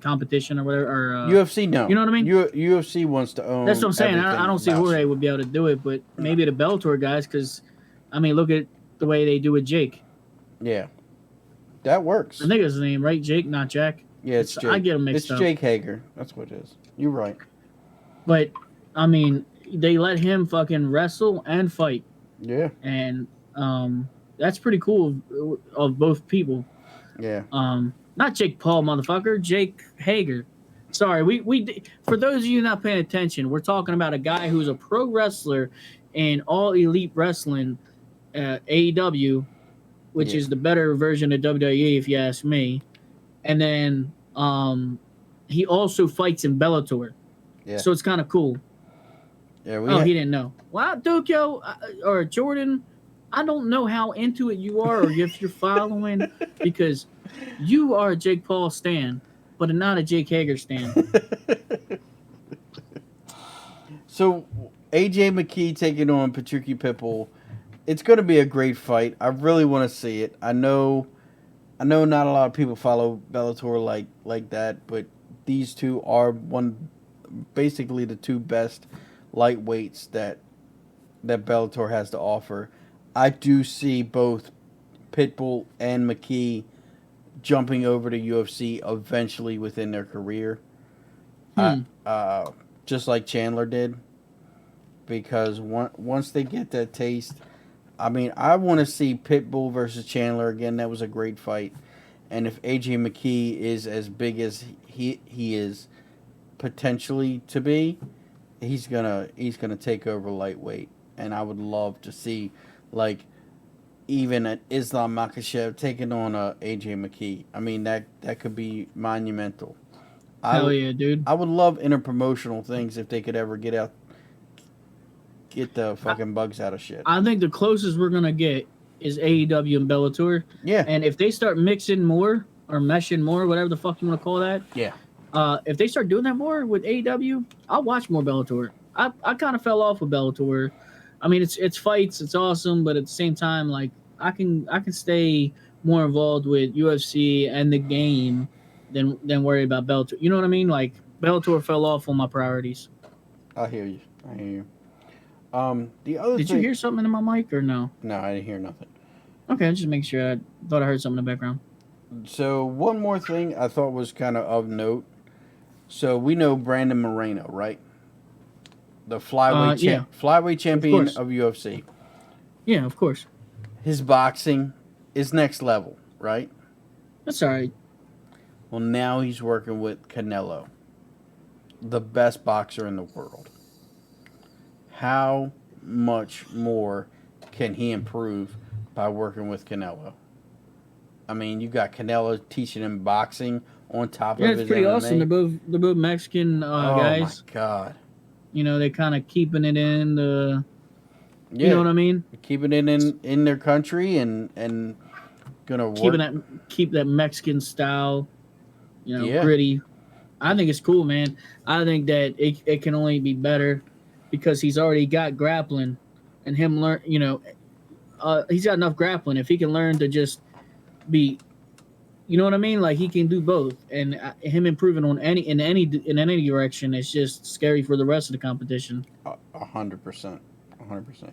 competition or whatever, or UFC? No, you know what I mean. UFC wants to own. That's what I'm saying. I don't see Jorge would be able to do it, but maybe the Bellator guys, because I mean, look at the way they do with Jake. Yeah, that works. I think it's his name, right? Jake, not Jack. Yeah, it's Jake. I get him mixed up. It's Jake Hager. That's what it is. You're right. But I mean, they let him fucking wrestle and fight. Yeah, and that's pretty cool of both people. Yeah. Not Jake Paul, motherfucker. Jake Hager. Sorry, we for those of you not paying attention, we're talking about a guy who's a pro wrestler in All Elite Wrestling, AEW, which is the better version of WWE, if you ask me. And then he also fights in Bellator. Yeah. So it's kind of cool. Yeah. He didn't know. Well, Dokyo or Jordan, I don't know how into it you are or if you're following because you are a Jake Paul stan, but not a Jake Hager stan. So, AJ Mckee taking on Patricky Pitbull. It's going to be a great fight. I really want to see it. I know not a lot of people follow Bellator like that, but these two are basically the two best lightweights that Bellator has to offer. I do see both Pitbull and Mckee jumping over to UFC eventually within their career. Just like Chandler did. Because once they get that taste, I mean, I want to see Pitbull versus Chandler again. That was a great fight. And if AJ Mckee is as big as he is potentially to be, he's gonna take over lightweight. And I would love to see like even an Islam Makhachev taking on a AJ Mckee. I mean that could be monumental. Hell yeah, dude. I would love interpromotional things if they could ever get the fucking bugs out of shit. I think the closest we're gonna get is AEW and Bellator. Yeah. And if they start mixing more or meshing more, whatever the fuck you want to call that. Yeah. If they start doing that more with AEW, I'll watch more Bellator. I kind of fell off with Bellator. I mean, it's fights, it's awesome, but at the same time, like I can stay more involved with UFC and the game than worry about Bellator. You know what I mean? Like Bellator fell off on my priorities. I hear you. The other Did you hear something in my mic or no? No, I didn't hear nothing. Okay, just make sure. I thought I heard something in the background. So one more thing I thought was kind of note. So we know Brandon Moreno, right? The Yeah, flyweight of champion course. of UFC. Yeah, of course. His boxing is next level, right? That's all right. Well, now he's working with Canelo, the best boxer in the world. How much more can he improve by working with Canelo? I mean, you got Canelo teaching him boxing on top Yeah, of it's his pretty awesome. MMA. They're both Mexican Oh my guys. God! You know, they're kind of keeping it in the. You know Yeah, what I mean? keeping it in their country and gonna Keeping work. that Mexican style. You know, Yeah, gritty. I think it's cool, man. I think that it can only be better because he's already got grappling, and him learn. You know, he's got enough grappling. If he can learn to just be, you know what I mean? Like he can do both, and him improving on any direction, it's just scary for the rest of the competition. 100%, 100%.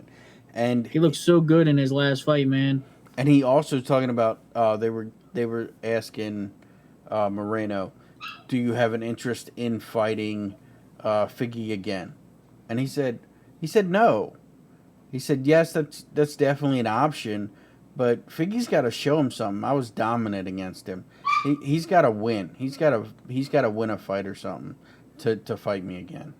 And He looked so good in his last fight, man. and he also talking about they were asking Moreno, do you have an interest in fighting Figgy again? And he said no. He said yes, that's definitely an option, but Figgy's got to show him something. I was dominant against him. He's got to win. He's got to win a fight or something to fight me again.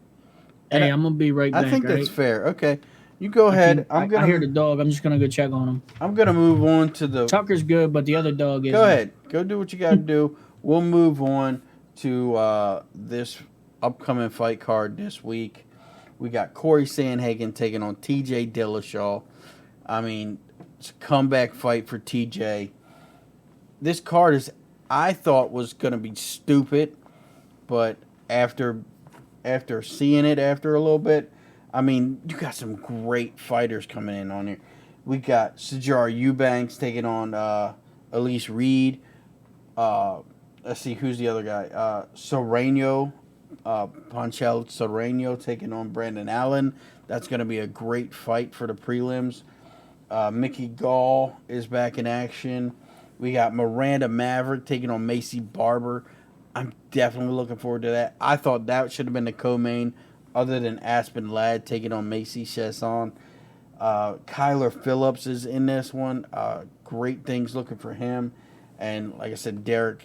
And Hey, I'm gonna be right I back. think All that's right. fair. Okay, you go ahead. I hear the dog. I'm just gonna go check on him. I'm gonna move on to the. Tucker's good, but the other dog Go isn't. ahead. Go do what you got to do. We'll move on to this upcoming fight card this week. We got Cory Sandhagen taking on TJ Dillashaw. I mean, it's a comeback fight for TJ. This card I thought was going to be stupid, but after seeing it after a little bit, I mean, you got some great fighters coming in on here. We got Sajar Eubanks taking on Elise Reed. Let's see, who's the other guy? Serrano, Ponchel Serrano taking on Brandon Allen. That's going to be a great fight for the prelims. Mckee Gall is back in action. We got Miranda Maverick taking on Macy Barber. I'm definitely looking forward to that. I thought that should have been the co-main, other than Aspen Ladd taking on Macy Chasson. Kyler Phillips is in this one. Great things looking for him. And like I said, Derek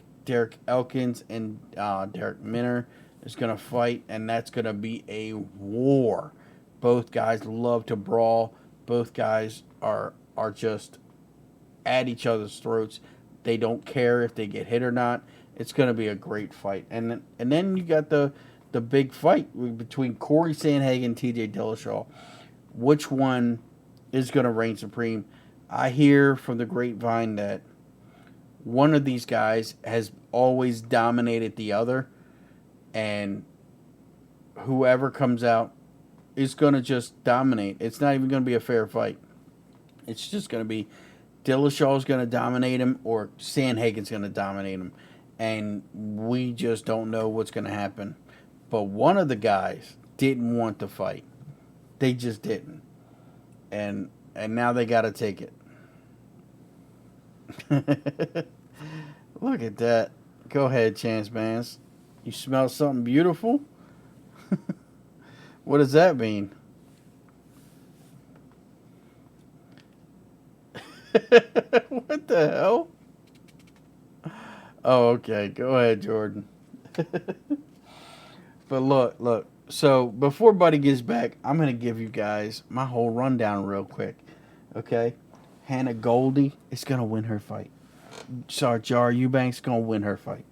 Elkins and Derek Minner is going to fight, and that's going to be a war. Both guys love to brawl. Both guys are just at each other's throats. They don't care if they get hit or not. It's going to be a great fight. And then you got the big fight between Cory Sandhagen and TJ Dillashaw. Which one is going to reign supreme? I hear from the grapevine that one of these guys has always dominated the other, and whoever comes out is going to just dominate. It's not even going to be a fair fight. It's just going to be Dillashaw's going to dominate him or Sandhagen's going to dominate him, and we just don't know what's going to happen. But one of the guys didn't want to fight. They just didn't. And now they got to take it. Look at that. Go ahead, Chance Mans. You smell something beautiful? What does that mean? What the hell? Oh, okay. Go ahead, Jordan. But look. So before Buddy gets back, I'm going to give you guys my whole rundown real quick. Okay? Hannah Goldie is going to win her fight. Sajar Eubanks going to win her fight.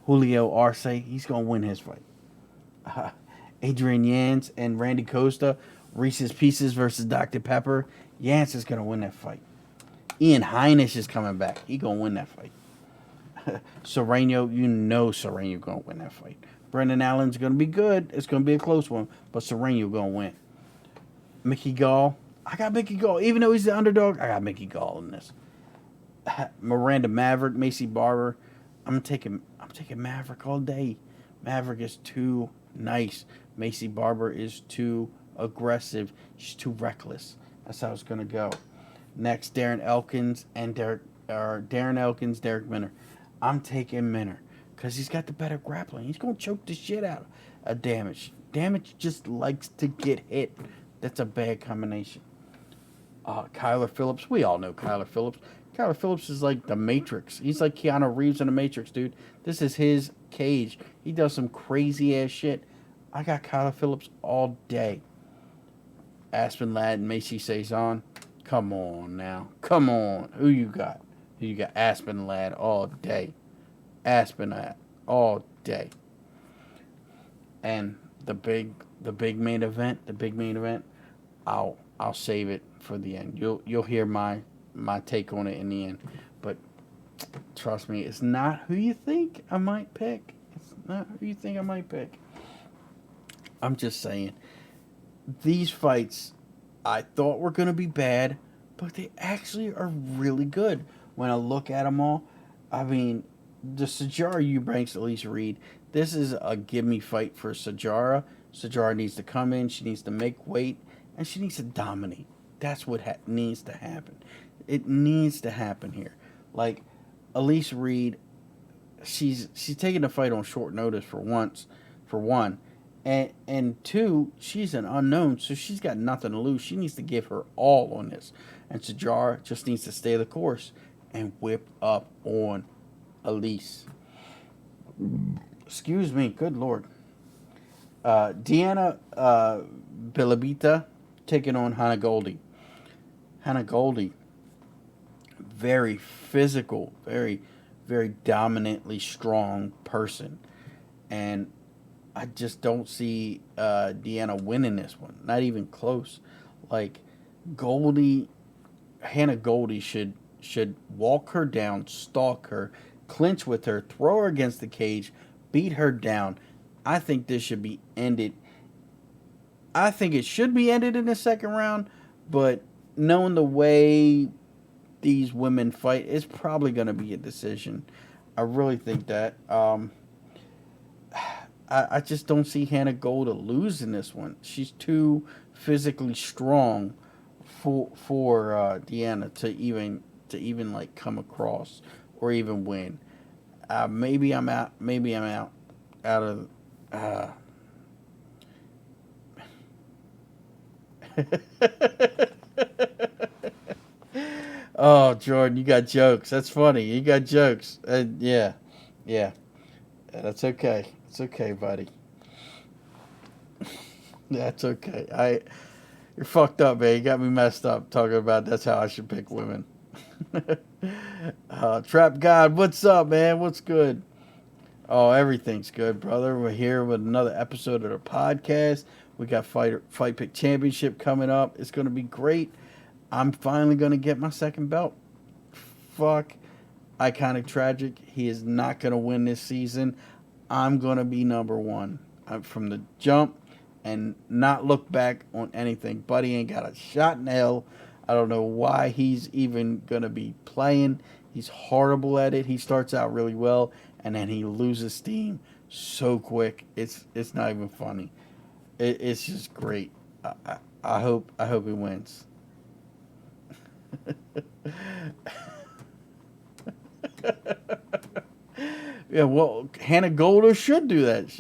Julio Arce, he's going to win his fight. Adrian Yance and Randy Costa, Reese's Pieces versus Dr. Pepper. Yance is going to win that fight. Ian Heinisch is coming back. He going to win that fight. Serrano, you know Serrano going to win that fight. Brendan Allen's going to be good. It's going to be a close one, but Serrano going to win. Mckee Gall, I got Mckee Gall. Even though he's the underdog, I got Mckee Gall in this. Miranda Maverick, Macy Barber. I'm taking Maverick all day. Maverick is too nice. Macy Barber is too aggressive. She's too reckless. That's how it's gonna go. Next, Darren Elkins, Derek Minner. I'm taking Minner. because he's got the better grappling. He's going to choke the shit out of Damage. Damage just likes to get hit. That's a bad combination. Kyler Phillips. We all know Kyler Phillips. Kyler Phillips is like the Matrix. He's like Keanu Reeves in the Matrix, dude. This is his cage. He does some crazy ass shit. I got Kyler Phillips all day. Aspen Ladd and Macy Saison. Come on now. Come on. Who you got? Who you got? Aspen Ladd all day. Aspen Ladd all day. And the big main event, I'll save it for the end. You'll hear my take on it in the end. But trust me, it's not who you think I might pick. It's not who you think I might pick. I'm just saying, these fights I thought were going to be bad, but they actually are really good when I look at them all. I mean, the Sajara Eubanks, Elise Reed, this is a gimme fight for Sajara. Sajara needs to come in, she needs to make weight, and she needs to dominate. That's what needs to happen. It needs to happen here. Like, Elise Reed, she's taking the fight on short notice for one. And two, she's an unknown, so she's got nothing to lose. She needs to give her all on this. And Sajara just needs to stay the course and whip up on Elise. Excuse me, good Lord. Deanna Bilibita taking on Hannah Goldie. Hannah Goldie, very physical, very, very dominantly strong person. And I just don't see Deanna winning this one. Not even close. Like, Hannah Goldie should walk her down, stalk her, clinch with her, throw her against the cage, beat her down. I think this should be ended. I think it should be ended in the second round, but knowing the way these women fight, it's probably going to be a decision. I really think that. I just don't see Hannah Goldie losing this one. She's too physically strong for Deanna to even like come across or even win. Maybe I'm out. Maybe I'm out of. Oh, Jordan, you got jokes. That's funny. You got jokes. Yeah. That's okay. It's okay, buddy. That's okay. You're fucked up, man. You got me messed up talking about that's how I should pick women. Trap God, what's up, man? What's good? Oh, everything's good, brother. We're here with another episode of the podcast. We got Fight Pick Championship coming up. It's going to be great. I'm finally going to get my second belt. Fuck. Iconic Tragic. He is not going to win this season. I'm going to be number one. I'm from the jump and not look back on anything. Buddy ain't got a shot in hell. I don't know why he's even going to be playing. He's horrible at it. He starts out really well, and then he loses steam so quick. It's not even funny. It's just great. I hope he wins. Yeah, well, Hannah Goldie should do that.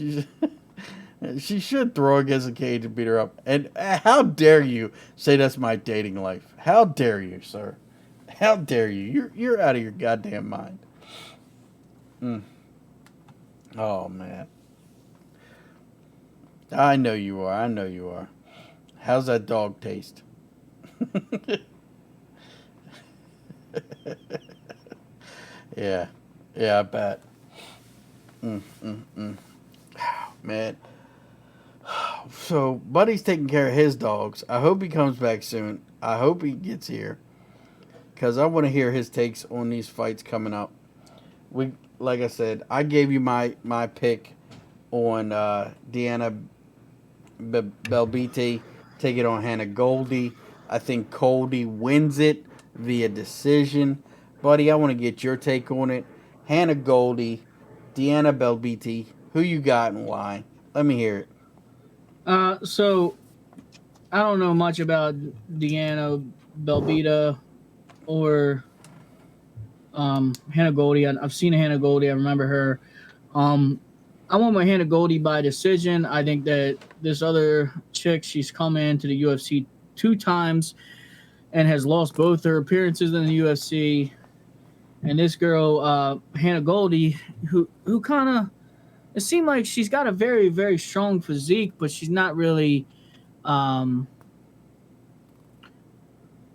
She should throw against the cage and beat her up. And how dare you say that's my dating life? How dare you, sir? How dare you? You're out of your goddamn mind. Oh, man. I know you are. How's that dog taste? Yeah, I bet. Man. So, Buddy's taking care of his dogs. I hope he comes back soon. I hope he gets here, because I want to hear his takes on these fights coming up. Like I said, I gave you my pick on Deanna Belbiti. Take it on Hannah Goldie. I think Goldie wins it via decision. Buddy, I want to get your take on it. Hannah Goldie, Deanna Belbiti. Who you got and why? Let me hear it. So I don't know much about Deanna Belbita or Hannah Goldie. I've seen Hannah Goldie. I remember her I want my Hannah Goldie by decision. I think that this other chick, she's come into the UFC 2 times and has lost both her appearances in the UFC. And this girl, Hannah Goldie, who kind of, it seemed like she's got a very, very strong physique, but she's um,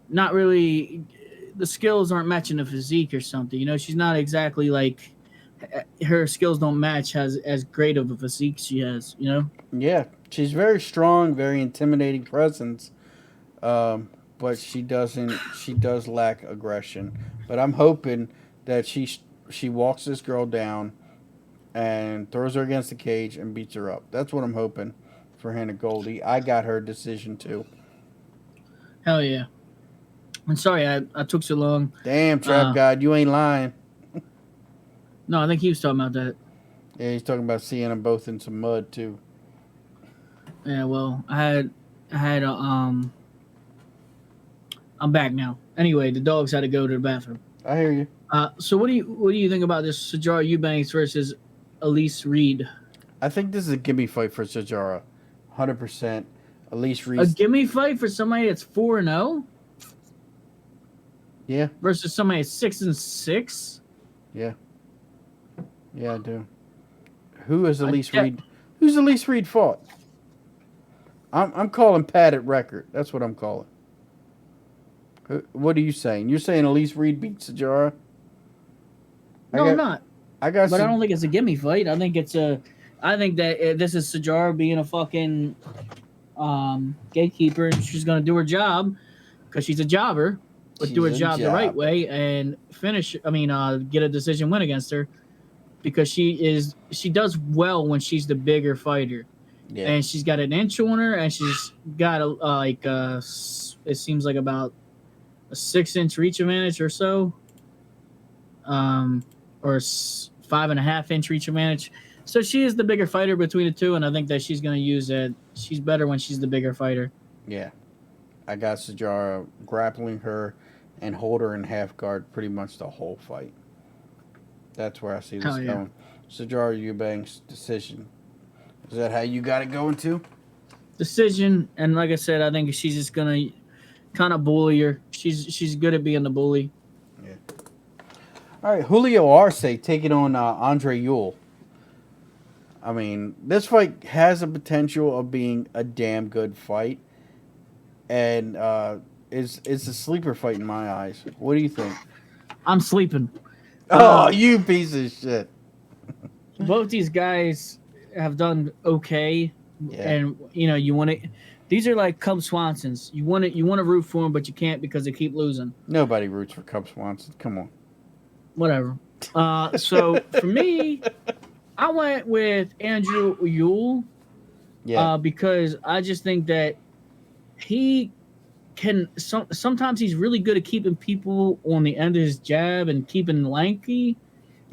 not really, the skills aren't matching the physique or something. You know, she's not exactly like, her skills don't match as great of a physique she has, you know? Yeah, she's very strong, very intimidating presence, but she doesn't. She does lack aggression. But I'm hoping that she walks this girl down and throws her against the cage and beats her up. That's what I'm hoping for Hannah Goldie. I got her decision too. Hell yeah. I'm sorry I took so long. Damn, Trap God, you ain't lying. No, I think he was talking about that. Yeah, he's talking about seeing them both in some mud too. Yeah, well, I had a I'm back now. Anyway, the dogs had to go to the bathroom. I hear you. So what do you think about this Sijara Eubanks versus Elise Reed? I think this is a gimme fight for Sijara, 100%. Elise Reed. A gimme fight for somebody that's 4-0? Yeah. Versus somebody that's 6-6? Yeah. Yeah, I do. Who is Elise Reed? Who's Elise Reed fought? I'm calling padded record. That's what I'm calling. What are you saying? You're saying Elise Reed beat Sijara? No, I'm not. I don't think it's a gimme fight. I think that this is Sijara being a fucking gatekeeper, and she's gonna do her job because she's a jobber, but do her job the right way and get a decision win against her because she does well when she's the bigger fighter. Yeah. And she's got an inch on her, and she's got it seems like about a 6-inch reach advantage or so, or 5.5-inch reach advantage. So she is the bigger fighter between the two, and I think that she's going to use it. She's better when she's the bigger fighter. Yeah, I got Sijara grappling her and hold her in half guard pretty much the whole fight. That's where I see this going. Sijara Eubanks decision. Is that how you got it going too? Decision, and like I said, I think she's just gonna kind of bully her. She's good at being the bully. Yeah. All right, Julio Arce taking on Andre Ewell. I mean, this fight has a potential of being a damn good fight, and it's a sleeper fight in my eyes. What do you think? I'm sleeping. Oh, you piece of shit! Both these guys have done okay, and you want to. These are like Cub Swansons. You want to root for them, but you can't because they keep losing. Nobody roots for Cub Swanson. Come on. Whatever. So for me, I went with Andrew Ewell. Yeah. Because I just think that he can. Sometimes he's really good at keeping people on the end of his jab and keeping lanky.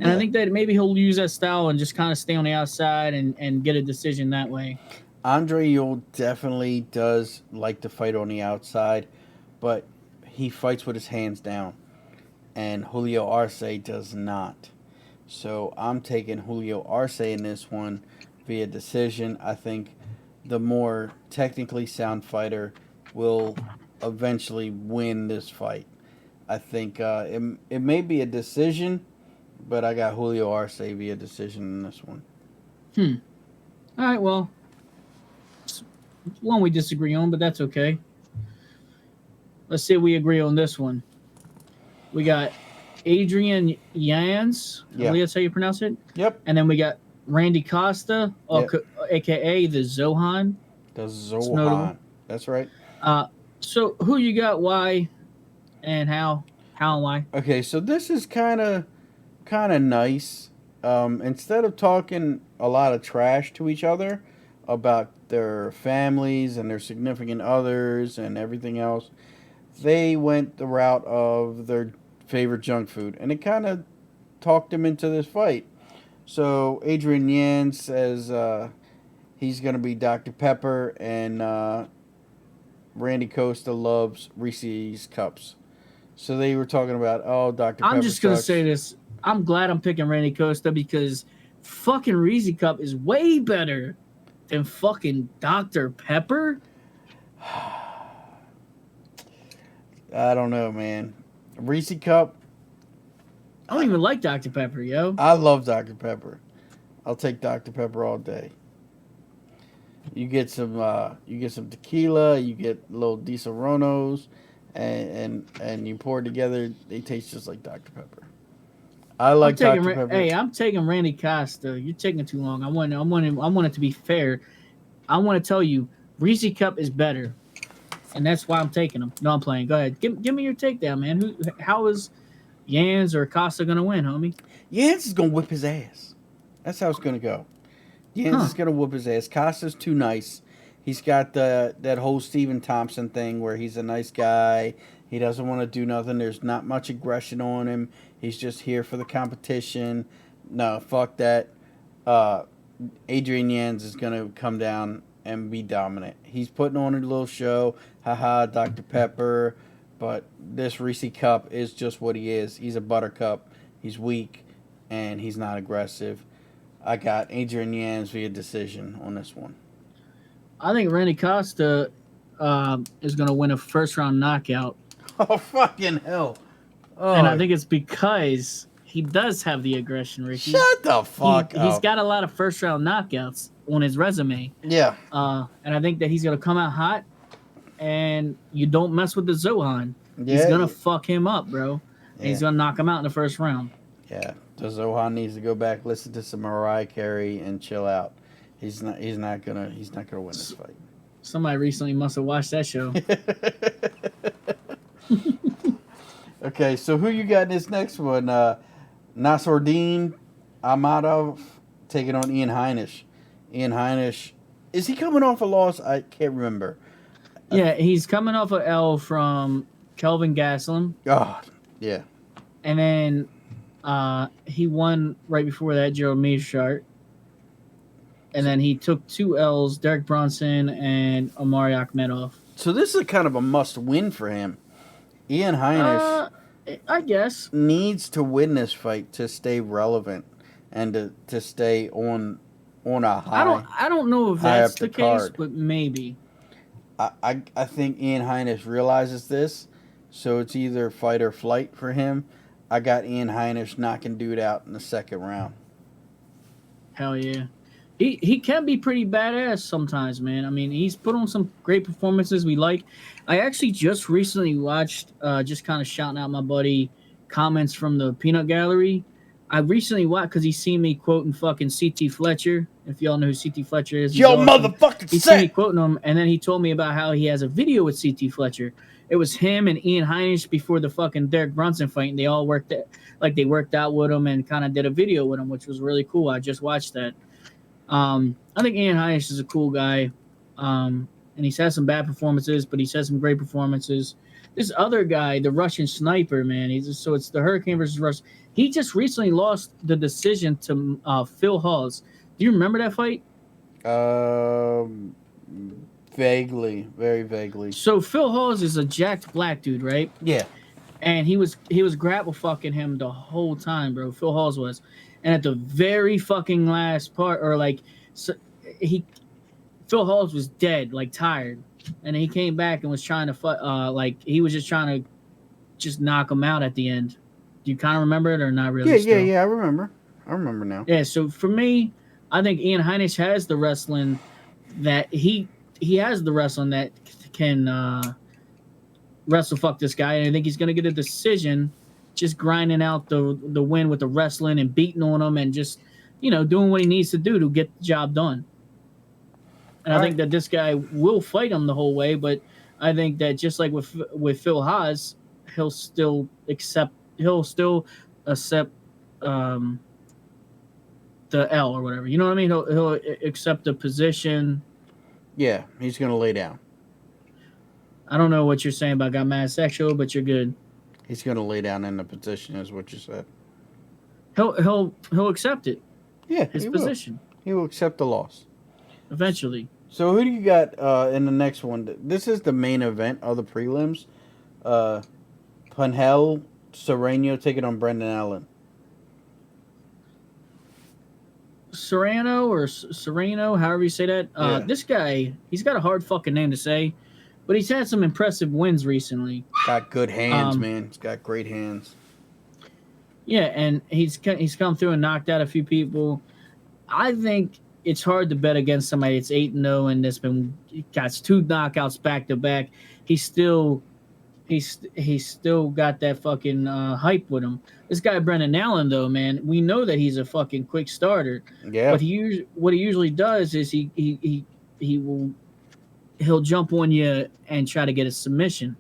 And I think that maybe he'll use that style and just kind of stay on the outside and get a decision that way. Andre Ewell definitely does like to fight on the outside, but he fights with his hands down. And Julio Arce does not. So I'm taking Julio Arce in this one via decision. I think the more technically sound fighter will eventually win this fight. I think it may be a decision, but I got Julio Arce via decision in this one. All right, well, it's one we disagree on, but that's okay. Let's see if we agree on this one. We got Adrian Yans. I believe that's how you pronounce it. Yep. And then we got Randy Costa, a.k.a. the Zohan. The Zohan. That's right. So who you got, why, and how? How and why? Okay, so this is kind of nice. Instead of talking a lot of trash to each other about their families and their significant others and everything else, they went the route of their favorite junk food, and it kind of talked them into this fight. So Adrian Yan says he's going to be Dr. Pepper, and Randy Costa loves Reese's Cups. So they were talking about, Dr. Pepper. I'm just going to say this. I'm glad I'm picking Randy Costa because fucking Reese Cup is way better than fucking Dr. Pepper? I don't know, man. Reese Cup. I don't even like Dr. Pepper, yo. I love Dr. Pepper. I'll take Dr. Pepper all day. You get some tequila, you get little Disaronnos, and you pour it together. They taste just like Dr. Pepper. I like Dr. Pepper. Hey, I'm taking Randy Costa. You're taking too long. I want it to be fair. I want to tell you, Reese Cup is better, and that's why I'm taking him. No, I'm playing. Go ahead. Give me your takedown, man. How is Yans or Costa gonna win, homie? Yans is gonna whip his ass. That's how it's gonna go. Yans is gonna whoop his ass. Costa's too nice. He's got that whole Stephen Thompson thing where he's a nice guy. He doesn't want to do nothing. There's not much aggression on him. He's just here for the competition. No, fuck that. Adrian Yans is gonna come down and be dominant. He's putting on a little show. Haha, Dr. Pepper. But this Reese Cup is just what he is. He's a buttercup. He's weak, and he's not aggressive. I got Adrian Yans via decision on this one. I think Randy Costa is going to win a first-round knockout. Oh, fucking hell. Oh. And I think it's because he does have the aggression, Ricky. Shut the fuck up. He's got a lot of first-round knockouts on his resume. Yeah. And I think that he's going to come out hot, and you don't mess with the Zohan. Yeah. He's going to fuck him up, bro. And he's going to knock him out in the first round. Yeah. The Zohan needs to go back, listen to some Mariah Carey, and chill out. He's not gonna win this fight. Somebody recently must have watched that show. Okay, so who you got in this next one? Nasruddin Ahmadov taking on Ian Heinisch. Ian Heinisch, is he coming off a loss? I can't remember. Yeah, he's coming off an L from Kelvin Gastelum. God, yeah. And then he won right before that, Gerald Meerschaert. And then he took 2 L's, Derek Brunson and Omari Akhmedov. So this is kind of a must-win for him. Ian Heinisch, I guess, needs to win this fight to stay relevant and to stay on a high. I don't know if that's the case, but maybe. I think Ian Heinisch realizes this, so it's either fight or flight for him. I got Ian Heinisch knocking dude out in the second round. Hell yeah. He can be pretty badass sometimes, man. I mean, he's put on some great performances we like. I actually just recently watched, just kind of shouting out my buddy, comments from the Peanut Gallery. I recently watched, because he's seen me quoting fucking C.T. Fletcher. If y'all know who C.T. Fletcher is. Yo, motherfucking He's seen me quoting him, and then he told me about how he has a video with C.T. Fletcher. It was him and Ian Heinisch before the fucking Derek Brunson fight, and they all worked out with him and kind of did a video with him, which was really cool. I just watched that. I think Ian Heinisch is a cool guy, and he's had some bad performances, but he's had some great performances. This other guy, the Russian sniper, man, so it's the Hurricane versus Rush. He just recently lost the decision to Phil Hawes. Do you remember that fight? Vaguely, very vaguely. So Phil Hawes is a jacked black dude, right? Yeah. And he was grapple fucking him the whole time, bro. Phil Hawes was. And at the very fucking last part, or like, so Phil Hawes was dead, like tired, and he came back and was trying to fight. Like he was just trying to just knock him out at the end. Do you kind of remember it or not really? Yeah. I remember now. Yeah. So for me, I think Ian Heinisch has the wrestling that he has the wrestling that can wrestle fuck this guy, and I think he's gonna get a decision. Just grinding out the win with the wrestling and beating on him and just, doing what he needs to do to get the job done. And I think that this guy will fight him the whole way, but I think that just like with Phil Haas, he'll still accept the L or whatever. You know what I mean? He'll accept the position. Yeah, he's gonna lay down. I don't know what you're saying about got mad sexual, but you're good. He's going to lay down in the position, is what you said. He'll accept it. Yeah, his position. He will accept the loss eventually. So who do you got in the next one? This is the main event of the prelims. Panhel Sereno taking on Brendan Allen. Serrano, however you say that. Yeah. This guy, he's got a hard fucking name to say, but he's had some impressive wins recently. Got good hands, Um, man. He's got great hands. yeah, and he's come through and knocked out a few people. I think it's hard to bet against somebody that's 8-0 and that's been got 2 knockouts back to back. He's still got that fucking hype with him. This guy Brendan Allen, though, man, we know that he's a fucking quick starter. Yeah. But what he usually does is he'll jump on you and try to get a submission.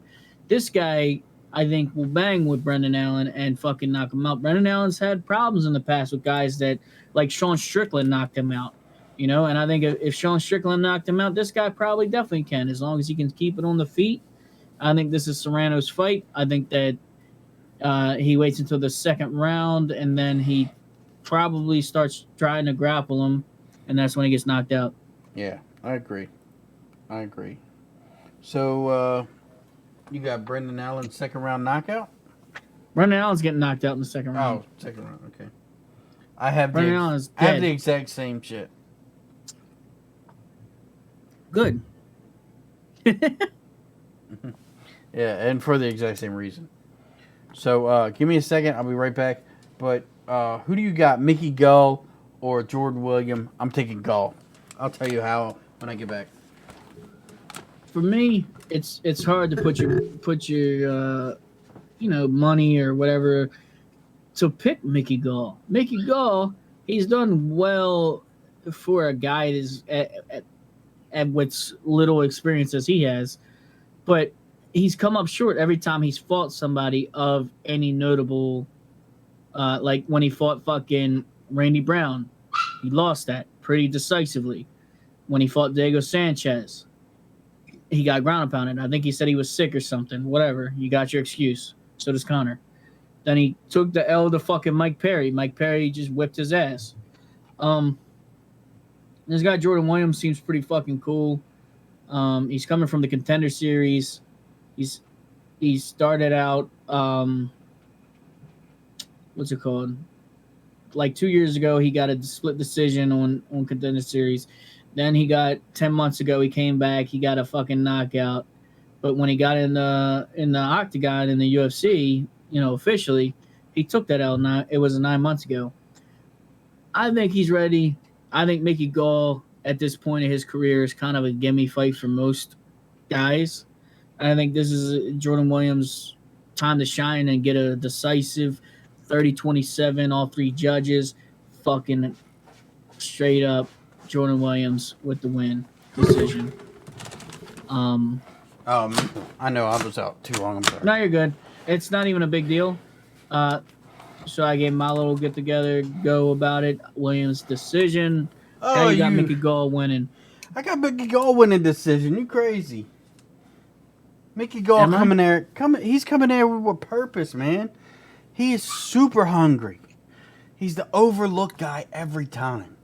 This guy, I think, will bang with Brendan Allen and fucking knock him out. Brendan Allen's had problems in the past with guys that, like Sean Strickland, knocked him out. And I think if Sean Strickland knocked him out, this guy probably definitely can, as long as he can keep it on the feet. I think this is Serrano's fight. I think that he waits until the second round, and then he probably starts trying to grapple him, and that's when he gets knocked out. Yeah, I agree. So, you got Brendan Allen, second round knockout? Brendan Allen's getting knocked out in the second round. Oh, second round, okay. I have Brendan Allen is I have dead. the exact same shit. Good. Yeah, and for the exact same reason. So, give me a second. I'll be right back. But who do you got, Mckee Gall or Jordan Williams? I'm taking Gall. I'll tell you how when I get back. For me, it's hard to put your money or whatever to pick Mckee Gall. Mckee Gall, he's done well for a guy that's at what's little experience as he has, but he's come up short every time he's fought somebody of any notable. Like when he fought fucking Randy Brown, he lost that pretty decisively. When he fought Diego Sanchez, he got ground and pounded. I think he said he was sick or something. Whatever. You got your excuse. So does Connor. Then he took the L to fucking Mike Perry. Mike Perry just whipped his ass. This guy Jordan Williams seems pretty fucking cool. He's coming from the Contender Series. He started out what's it called? Like 2 years ago, he got a split decision on Contender Series. Then he got 10 months ago, he came back, he got a fucking knockout. But when he got in the octagon in the UFC, officially, he took that L. It was 9 months ago. I think he's ready. I think Mckee Gall at this point in his career is kind of a gimme fight for most guys. And I think this is Jordan Williams' time to shine and get a decisive 30-27, all 3 judges, fucking straight up Jordan Williams with the win decision. I know I was out too long. I'm sorry. No, you're good. It's not even a big deal. So I gave my little get together go about it. Williams decision. Oh, you got Mckee Gall winning. I got Mckee Gall winning decision. You crazy? Mckee Gall he's coming there with purpose, man. He is super hungry. He's the overlooked guy every time.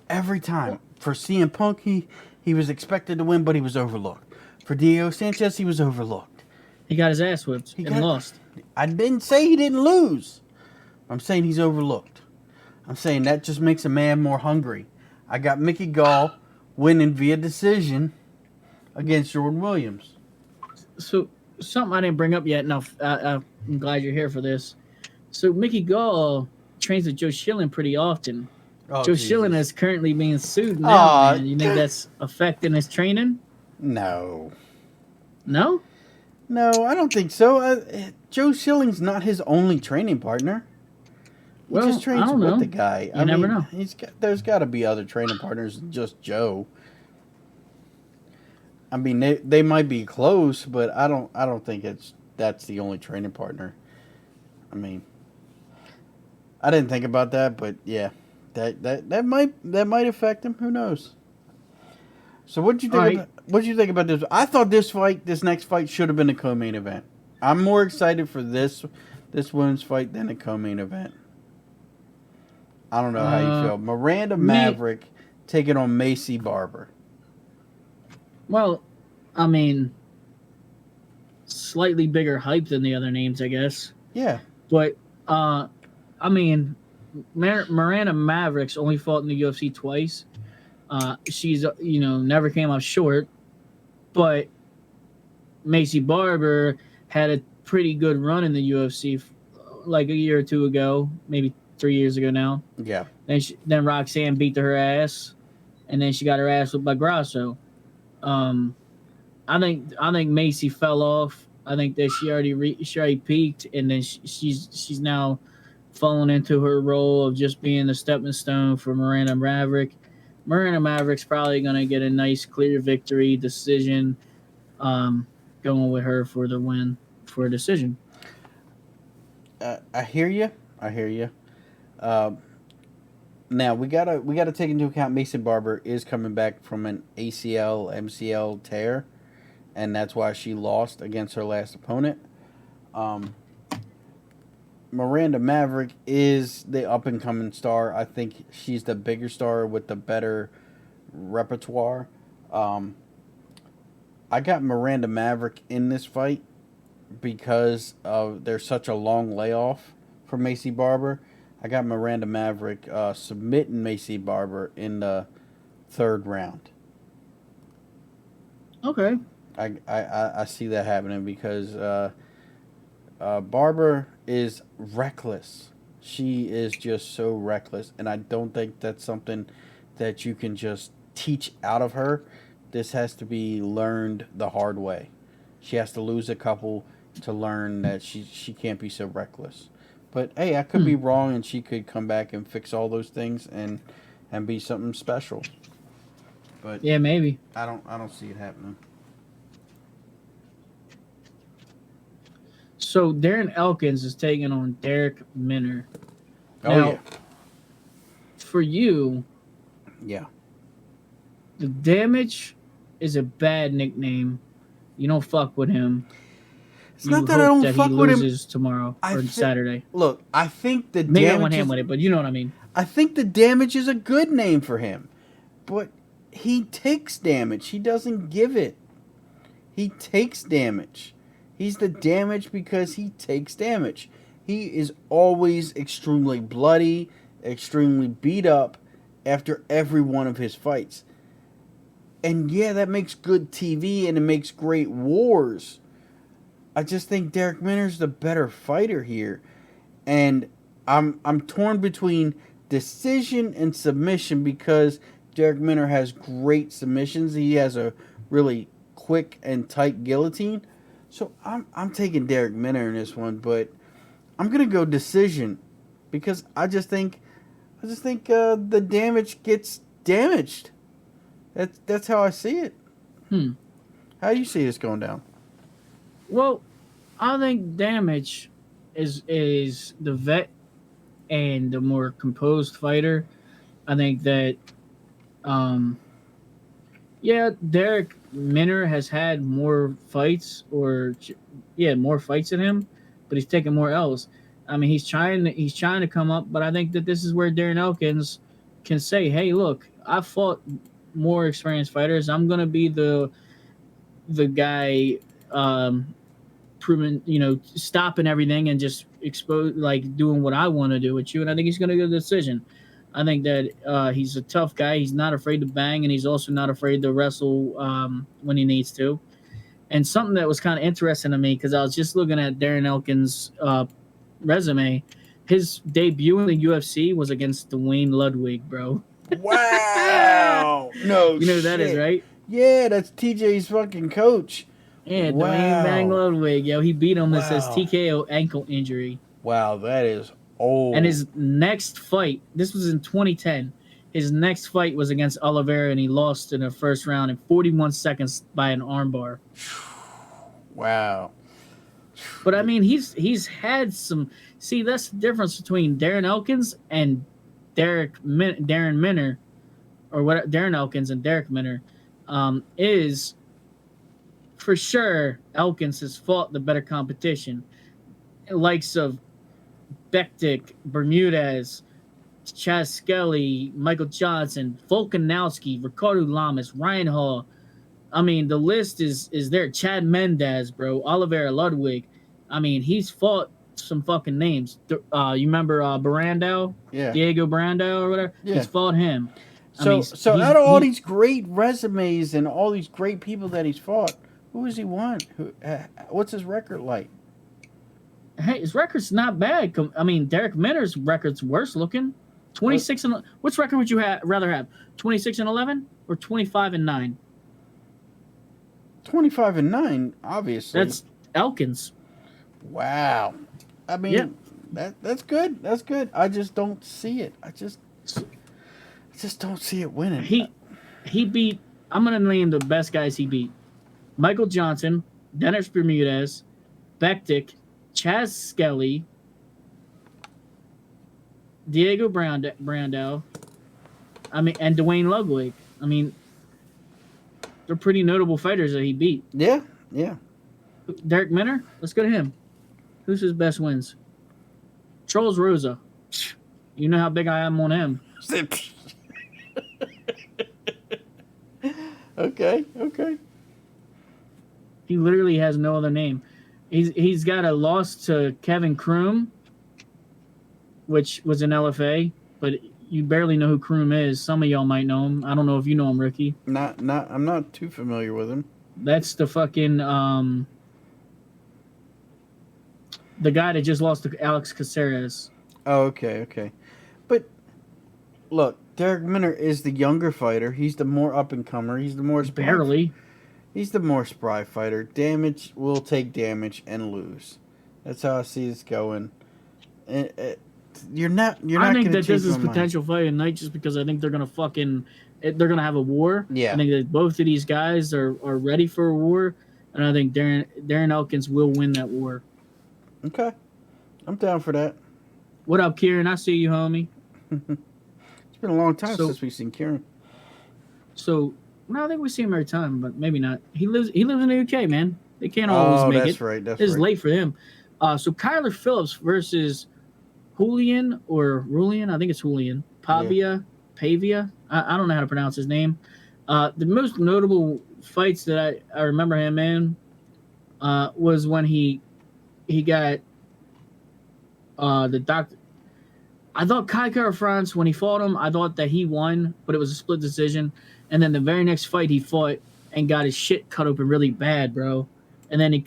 Every time. For CM Punk, he was expected to win, but he was overlooked. For Diego Sanchez, he was overlooked. He got his ass whipped and lost. I didn't say he didn't lose. I'm saying he's overlooked. I'm saying that just makes a man more hungry. I got Mckee Gall winning via decision against Jordan Williams. So, something I didn't bring up yet, and I'm glad you're here for this. So, Mckee Gall trains with Joe Schilling pretty often. Oh, Joe Jesus. Schilling is currently being sued now, man. You think that's affecting his training? No. No? No, I don't think so. Joe Schilling's not his only training partner. He just trains with the guy. You never know. There's got to be other training partners than just Joe. I mean, they might be close, but I don't think that's the only training partner. I mean, I didn't think about that, but yeah, that might affect him. Who knows? So what'd you think about this? I thought this next fight should have been a co-main event. I'm more excited for this women's fight than a co-main event. I don't know how you feel. Miranda Maverick taking on Macy Barber. Well, I mean, slightly bigger hype than the other names, I guess. Yeah. But, I mean, Miranda Mavericks only fought in the UFC twice. She's never came up short, but Macy Barber had a pretty good run in the UFC like a year or two ago, maybe 3 years ago now. Yeah. Then Roxanne beat her ass, and then she got her ass whipped by Grasso. I think Macy fell off. I think that she already peaked, and then she's now fallen into her role of just being the stepping stone for Miranda Maverick. Miranda Maverick's probably gonna get a nice clear victory decision, going with her for the win for a decision. I hear you. Now we gotta take into account Mason Barber is coming back from an ACL MCL tear, and that's why she lost against her last opponent. Miranda Maverick is the up and coming star. I think she's the bigger star with the better repertoire. I got Miranda Maverick in this fight because there's such a long layoff for Macy Barber. I got Miranda Maverick submitting Macy Barber in the third round. Okay. I see that happening because Barber is reckless. She is just so reckless, and I don't think that's something that you can just teach out of her. This has to be learned the hard way. She has to lose a couple to learn that she can't be so reckless. But hey, I could be wrong, and she could come back and fix all those things and be something special. But yeah, maybe. I don't see it happening. So Darren Elkins is taking on Derek Minner. Oh now, yeah. For you, Yeah. the Damage is a bad nickname. You don't fuck with him. It's not that I don't fuck with him. He loses tomorrow or Saturday. Look, I think the maybe Damage I went ham with it, but you know what I mean. I think the Damage is a good name for him, but he takes damage. He doesn't give it. He takes damage. He's the Damage because he takes damage. He is always extremely bloody, extremely beat up after every one of his fights. And yeah, that makes good TV and it makes great wars. I just think Derek Minner's the better fighter here. And I'm torn between decision and submission because Derek Minner has great submissions. He has a really quick and tight guillotine. So I'm taking Derek Minner in this one, but I'm gonna go decision because I just think the Damage gets damaged. That's how I see it. How do you see this going down? Well, I think Damage is the vet and the more composed fighter. I think that, Derek Minner has had more fights more fights than him, but he's taking more L's. I mean, he's trying to come up, but I think that this is where Darren Elkins can say, "Hey, look, I fought more experienced fighters. I'm gonna be the guy, proving, stopping everything and just doing what I want to do with you." And I think he's gonna get a decision. I think that he's a tough guy. He's not afraid to bang, and he's also not afraid to wrestle when he needs to. And something that was kind of interesting to me because I was just looking at Darren Elkins' resume. His debut in the UFC was against Dwayne Ludwig, bro. Wow! No, you know who that is, right? Yeah, that's TJ's fucking coach. Yeah, wow. Dwayne Bang Ludwig. Yo, he beat him with his TKO ankle injury. Wow, that is old. And his next fight, this was in 2010. His next fight was against Oliveira, and he lost in the first round in 41 seconds by an armbar. Wow. But I mean, he's had some. See, that's the difference between Darren Elkins and Darren Minner, or what Darren Elkins and Derek Minner, is for sure Elkins has fought the better competition, likes of Bektik, Bermudez, Chaz Skelly, Michael Johnson, Volkanovski, Ricardo Lamas, Ryan Hall. I mean, the list is there. Chad Mendez, bro, Oliveira Ludwig. I mean, he's fought some fucking names. You remember Brando? Yeah. Diego Brando or whatever? Yeah. He's fought him. So out of all these great resumes and all these great people that he's fought, who has he won? What's his record like? Hey, his record's not bad. I mean, Derek Minner's record's worse looking. 26 and which record would you rather have? 26-11 or 25-9? 25-9, obviously. That's Elkins. Wow. I mean, that's good. That's good. I just don't see it. I just don't see it winning. He beat. I'm gonna name the best guys he beat: Michael Johnson, Dennis Bermudez, Bektik, Chaz Skelly, Diego Brando. I mean, and Dwayne Ludwig. I mean, they're pretty notable fighters that he beat. Yeah, yeah. Derek Minner. Let's go to him. Who's his best wins? Charles Rosa. You know how big I am on him. Okay. He literally has no other name. He's got a loss to Kevin Kroom, which was an LFA, but you barely know who Kroom is. Some of y'all might know him. I don't know if you know him, Ricky. I'm not too familiar with him. That's the fucking the guy that just lost to Alex Caceres. Oh, okay. But look, Derek Minner is the younger fighter. He's the more up and comer. He's the more barely. He's the more spry fighter. Damage will take damage and lose. That's how I see this going. You're not. I think that this is potential fight tonight just because I think they're gonna have a war. Yeah. I think that both of these guys are ready for a war, and I think Darren Elkins will win that war. Okay, I'm down for that. What up, Kieran? I see you, homie. It's been a long time since we've seen Kieran. So, no, I think we see him every time, but maybe not. He lives in the UK, man. They can't always make it. That's right. This is late for him. So Kyler Phillips versus Julian or Rulian, I think it's Julian. Pavia. I don't know how to pronounce his name. The most notable fights that I remember him in was when he got the doctor. I thought Kai Kara-France, when he fought him, I thought that he won, but it was a split decision. And then the very next fight he fought and got his shit cut open really bad, bro. And then he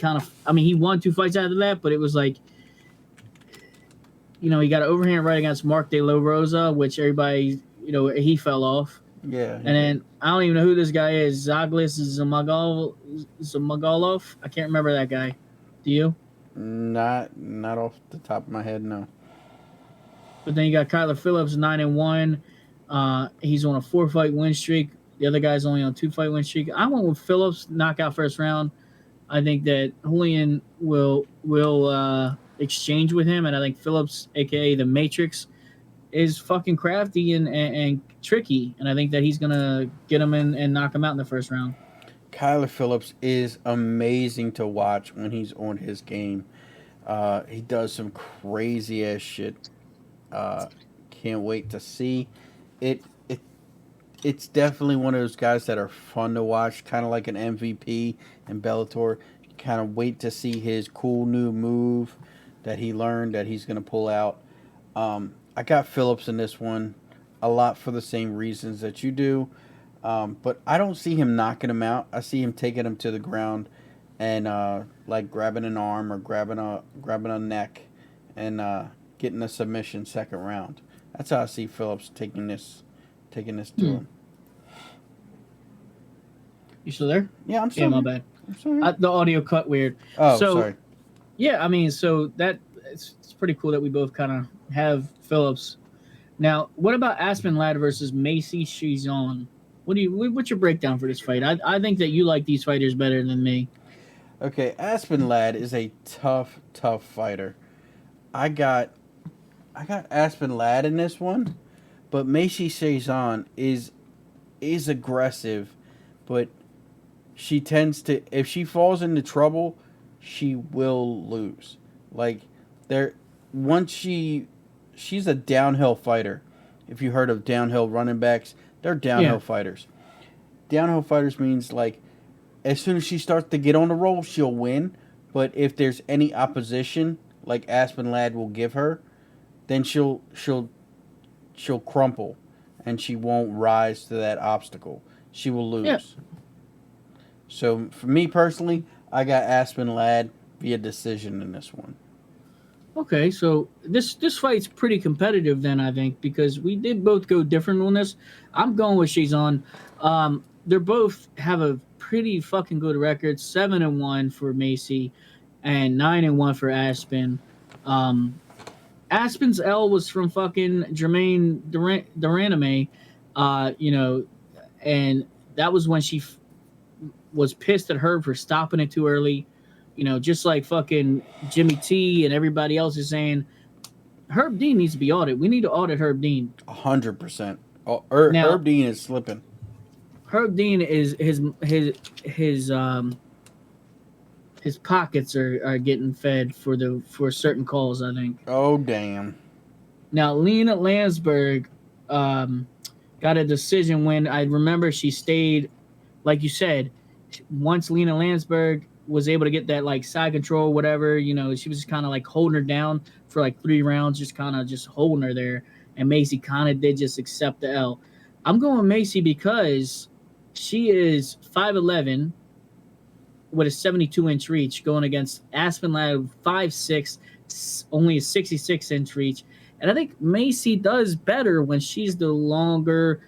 he won 2 fights after that, but it was like, he got an overhand right against Mark De La Rosa, which everybody, he fell off. Yeah. And then I don't even know who this guy is. Zaglis Zamagalov. I can't remember that guy. Do you? Not off the top of my head, no. But then you got Kyler Phillips, 9-1. He's on a 4-fight win streak. The other guy's only on a 2-fight win streak. I went with Phillips, knockout first round. I think that Julian will exchange with him, and I think Phillips, aka the Matrix, is fucking crafty and tricky, and I think that he's gonna get him in and knock him out in the first round. Kyler Phillips is amazing to watch when he's on his game. He does some crazy ass shit. Can't wait to see it. It's definitely one of those guys that are fun to watch, kind of like an MVP in Bellator. You kind of wait to see his cool new move that he learned that he's going to pull out. I got Phillips in this one a lot for the same reasons that you do. But I don't see him knocking him out. I see him taking him to the ground and like grabbing an arm or grabbing a neck and getting a submission second round. That's how I see Phillips taking this to him. You still there? Yeah, I'm still my bad. I'm sorry. The audio cut weird. Oh, sorry. Yeah, I mean, so it's pretty cool that we both kind of have Phillips. Now, what about Aspen Ladd versus Macy Chizon? What's your breakdown for this fight? I think that you like these fighters better than me. Okay, Aspen Ladd is a tough fighter. I got Aspen Ladd in this one, but Macy Chizon is aggressive, but she tends to, if she falls into trouble, she will lose. Like she's a downhill fighter. If you heard of downhill running backs, they're downhill fighters. Downhill fighters means like as soon as she starts to get on the roll, she'll win. But if there's any opposition, like Aspen Ladd will give her, then she'll crumple, and she won't rise to that obstacle. She will lose. Yeah. So for me personally, I got Aspen Ladd via decision in this one. Okay, so this fight's pretty competitive then, I think, because we did both go different on this. I'm going with Shazan. They're both have a pretty fucking good record, 7-1 for Macy, and 9-1 for Aspen. Um, Aspen's L was from fucking Jermaine Duraname, and that was when she was pissed at her for stopping it too early. Just like fucking Jimmy T and everybody else is saying, Herb Dean needs to be audited. We need to audit Herb Dean. 100%. Now, Herb Dean is slipping. Herb Dean is his pockets are getting fed for certain calls, I think. Oh damn. Now Lena Landsberg got a decision when I remember she stayed, like you said, once Lena Landsberg was able to get that like side control, whatever, she was just kind of like holding her down for like 3 rounds, just kind of just holding her there. And Macy kind of did just accept the L. I'm going Macy because she is 5'11" with a 72-inch reach, going against Aspen Ladd 5'6", only a 66-inch reach. And I think Macy does better when she's the longer,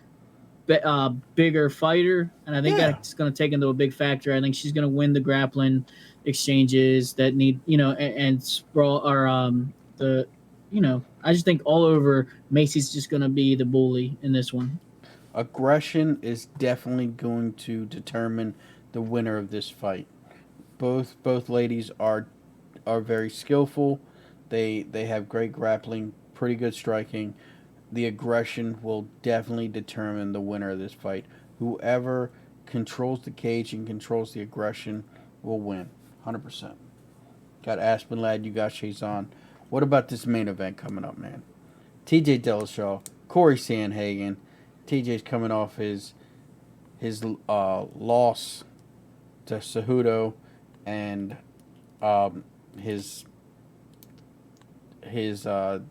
bigger fighter, and I think that's going to take into a big factor. I think she's going to win the grappling exchanges that need, and sprawl or I just think all over Macy's just going to be the bully in this one. Aggression is definitely going to determine the winner of this fight. Both ladies are very skillful. They have great grappling, pretty good striking. The aggression will definitely determine the winner of this fight. Whoever controls the cage and controls the aggression will win. 100%. Got Aspen Ladd, you got Shazan. What about this main event coming up, man? TJ Dillashaw, Cory Sandhagen. TJ's coming off his loss to Cejudo and his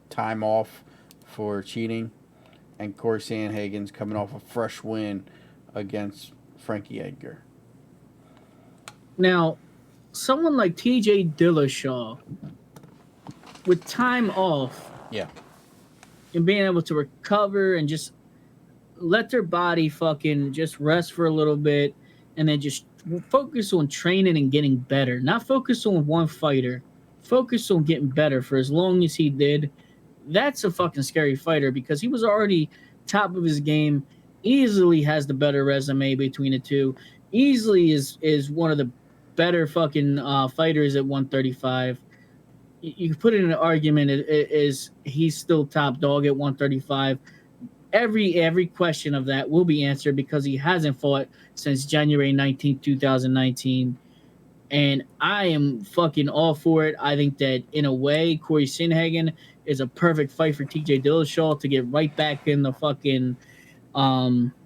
time off for cheating, and Cory Sandhagen's coming off a fresh win against Frankie Edgar. Now, someone like TJ Dillashaw with time off, and being able to recover and just let their body fucking just rest for a little bit, and then just focus on training and getting better. Not focus on one fighter, focus on getting better for as long as he did. That's a fucking scary fighter because he was already top of his game, easily has the better resume between the two, easily is one of the better fucking fighters at 135. You can put it in an argument is he's still top dog at 135. Every question of that will be answered because he hasn't fought since January 19th, 2019. And I am fucking all for it. I think that, in a way, Cory Sandhagen is a perfect fight for TJ Dillashaw to get right back in the fucking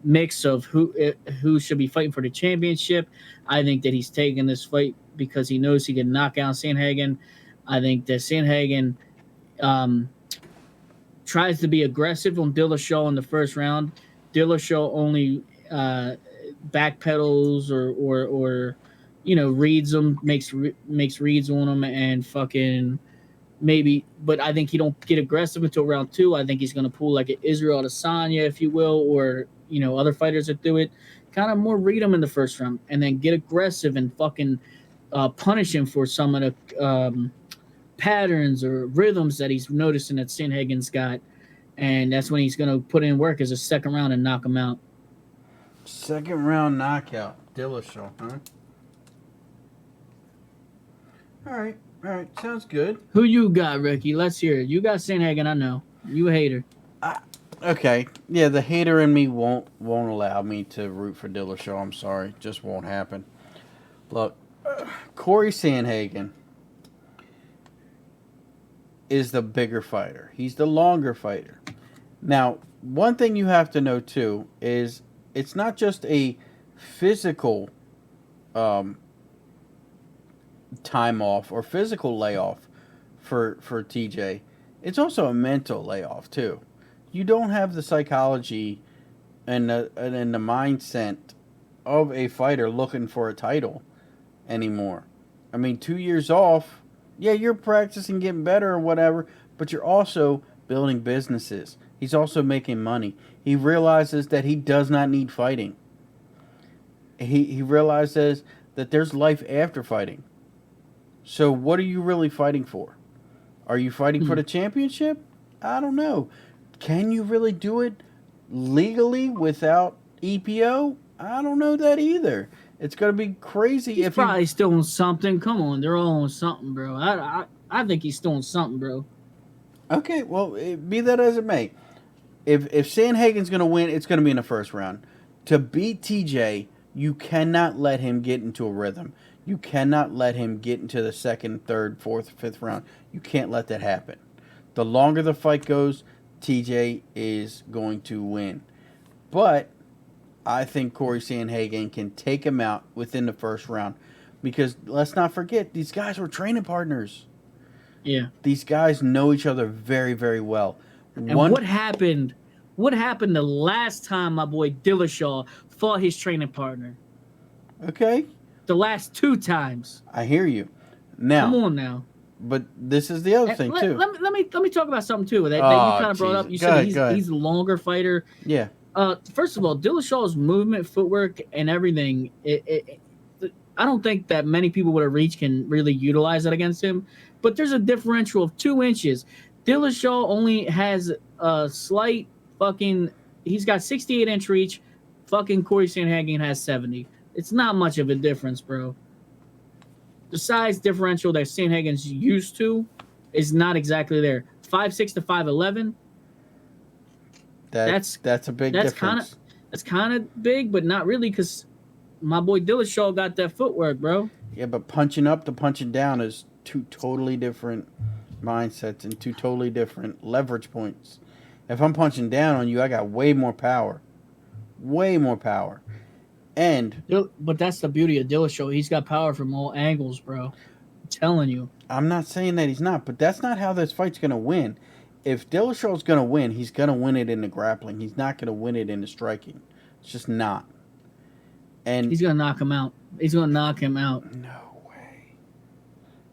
mix of who should be fighting for the championship. I think that he's taking this fight because he knows he can knock out Sandhagen. I think that Sandhagen tries to be aggressive on Dillashaw in the first round. Dillashaw only backpedals or reads him, makes reads on him, and fucking maybe. But I think he don't get aggressive until round 2. I think he's gonna pull like an Israel Adesanya, if you will, or other fighters that do it. Kind of more read him in the first round, and then get aggressive and fucking punish him for some of the patterns or rhythms that he's noticing that Sandhagen's got, and that's when he's gonna put in work as a second round and knock him out. Second round knockout, Dillashaw, huh? All right, sounds good. Who you got, Ricky? Let's hear it. You got Sandhagen, I know. You a hater. Okay, yeah, the hater in me won't allow me to root for Dillashaw. I'm sorry, just won't happen. Look, Cory Sandhagen is the bigger fighter. He's the longer fighter. Now, one thing you have to know too is it's not just a physical time off or physical layoff for TJ. It's also a mental layoff too. You don't have the psychology and the mindset of a fighter looking for a title anymore. I mean, 2 years off, yeah, you're practicing getting better or whatever, but you're also building businesses. He's also making money. He realizes that he does not need fighting. He realizes that there's life after fighting. So what are you really fighting for? Are you fighting for the championship? I don't know. Can you really do it legally without EPO? I don't know that either. It's going to be crazy. He's probably still on something. Come on, they're all on something, bro. I think he's still on something, bro. Okay, well, be that as it may. If Sandhagen's going to win, it's going to be in the first round. To beat TJ, you cannot let him get into a rhythm. You cannot let him get into the second, third, fourth, fifth round. You can't let that happen. The longer the fight goes, TJ is going to win. But I think Cory Sandhagen can take him out within the first round. Because let's not forget, these guys were training partners. Yeah. These guys know each other very, very well. And what happened? What happened the last time my boy Dillashaw fought his training partner? Okay. The last 2 times. I hear you. Now, come on now. But this is the other thing too. Let me talk about something too that you kind of brought up. You said he's a longer fighter. Yeah. First of all, Dillashaw's movement, footwork, and everything. I don't think that many people with a reach can really utilize that against him. But there's a differential of 2 inches. Dillashaw only has a slight fucking. He's got 68-inch reach. Fucking Cory Sandhagen has 70. It's not much of a difference, bro. The size differential that Sandhagen's used to is not exactly there. 5'6" to 5'11". That's a big difference. That's kind of big, but not really, because my boy Dillashaw got that footwork, bro. Yeah, but punching up to punching down is 2 totally different mindsets and 2 totally different leverage points. If I'm punching down on you, I got way more power. Way more power. But that's the beauty of Dillashaw. He's got power from all angles, bro. I'm telling you. I'm not saying that he's not, but that's not how this fight's going to win. If Dillashaw's going to win, he's going to win it in the grappling. He's not going to win it in the striking. It's just not. And he's going to knock him out. He's going to knock him out. No way.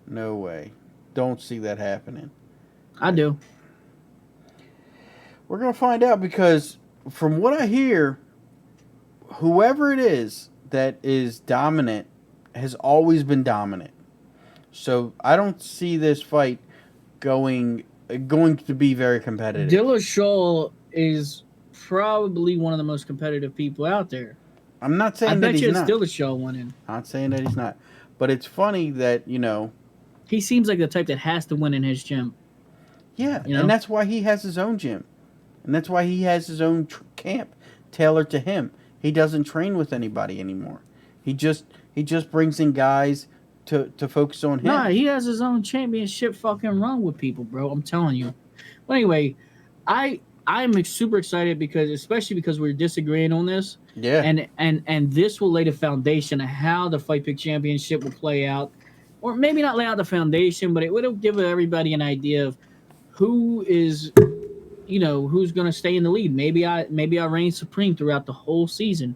No way. Don't see that happening. I do. We're going to find out, because from what I hear, whoever it is that is dominant has always been dominant. So I don't see this fight going to be very competitive. Dillashaw is probably one of the most competitive people out there. I'm not saying that he's not. I bet you it's Dillashaw winning. I'm not saying that he's not. But it's funny that, he seems like the type that has to win in his gym. Yeah, and that's why he has his own gym. And that's why he has his own camp tailored to him. He doesn't train with anybody anymore. He just brings in guys to focus on him. Nah, he has his own championship fucking run with people, bro. I'm telling you. But anyway, I'm super excited especially because we're disagreeing on this. Yeah. And this will lay the foundation of how the Fight Pick Championship will play out. Or maybe not lay out the foundation, but it will give everybody an idea of who is, who's going to stay in the lead. Maybe I reign supreme throughout the whole season.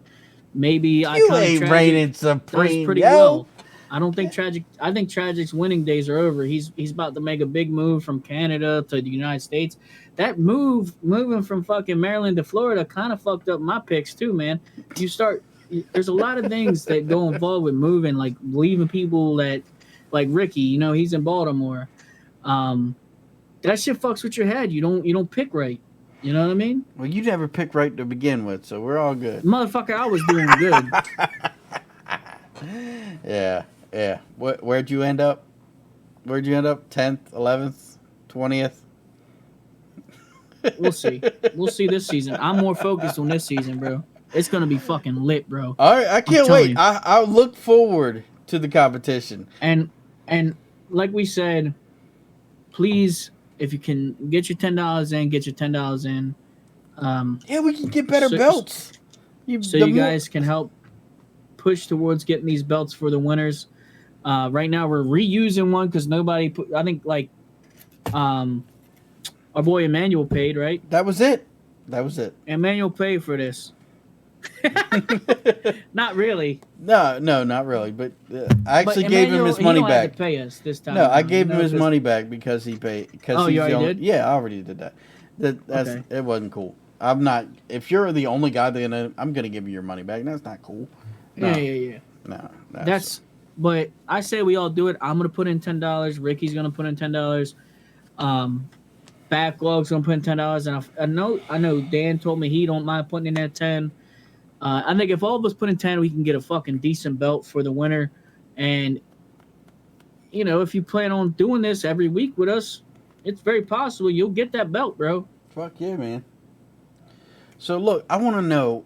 Maybe you ain't reigning supreme, pretty well. I don't think I think Tragic's winning days are over. He's about to make a big move from Canada to the United States. That moving from fucking Maryland to Florida kind of fucked up my picks too, man. There's a lot of things that go involved with moving, like leaving people like Ricky, he's in Baltimore. That shit fucks with your head. You don't pick right. You know what I mean? Well, you never picked right to begin with, so we're all good. Motherfucker, I was doing good. Yeah. Where'd you end up? 10th, 11th, 20th? We'll see. We'll see this season. I'm more focused on this season, bro. It's going to be fucking lit, bro. All right, I can't wait. I look forward to the competition. And like we said, please, if you can get your $10 in, get your $10 in. Yeah, we can get better belts. You guys can help push towards getting these belts for the winners. Right now, we're reusing one because nobody put. I think like Our boy Emmanuel paid, right? That was it. That was it. Emmanuel paid for this. Not really. No, not really. But I But actually gave him Emmanuel, his he money don't have to back. pay us this time No, I around. gave him his 'Cause- money back because he paid. Because Oh, he's you the already only, did? Yeah, I already did that. That's Okay. It wasn't cool. I'm not. If you're the only guy, then I'm gonna give you your money back. That's not cool. No, Yeah. no. That's. But I say we all do it. I'm gonna put in $10. Ricky's gonna put in $10. Um, Backlog's gonna put in $10, and I know Dan told me he don't mind putting in that 10. I think if all of us put in 10, we can get a fucking decent belt for the winner. And if you plan on doing this every week with us, it's very possible you'll get that belt, bro. Fuck yeah, man. So look, I want to know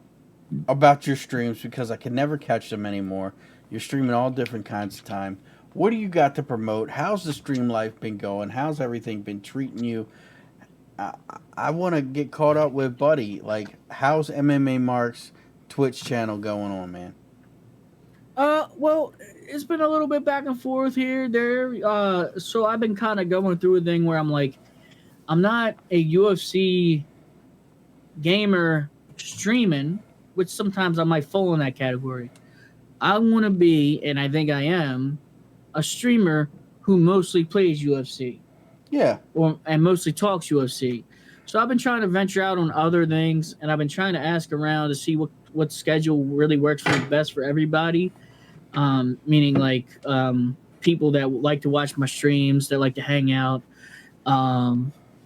about your streams because I can never catch them anymore. You're streaming all different kinds of time. What do you got to promote? How's the stream life been going? How's everything been treating you? I want to get caught up with Buddy. Like, how's MMA Mark's Twitch channel going on, man? Well, it's been a little bit back and forth here, there. So I've been kind of going through a thing where I'm like, I'm not a UFC gamer streaming, which sometimes I might fall in that category. I want to be, and I think I am, a streamer who mostly plays UFC. Yeah. And mostly talks UFC. So I've been trying to venture out on other things, and I've been trying to ask around to see what schedule really works for best for everybody. Meaning like people that like to watch my streams, that like to hang out.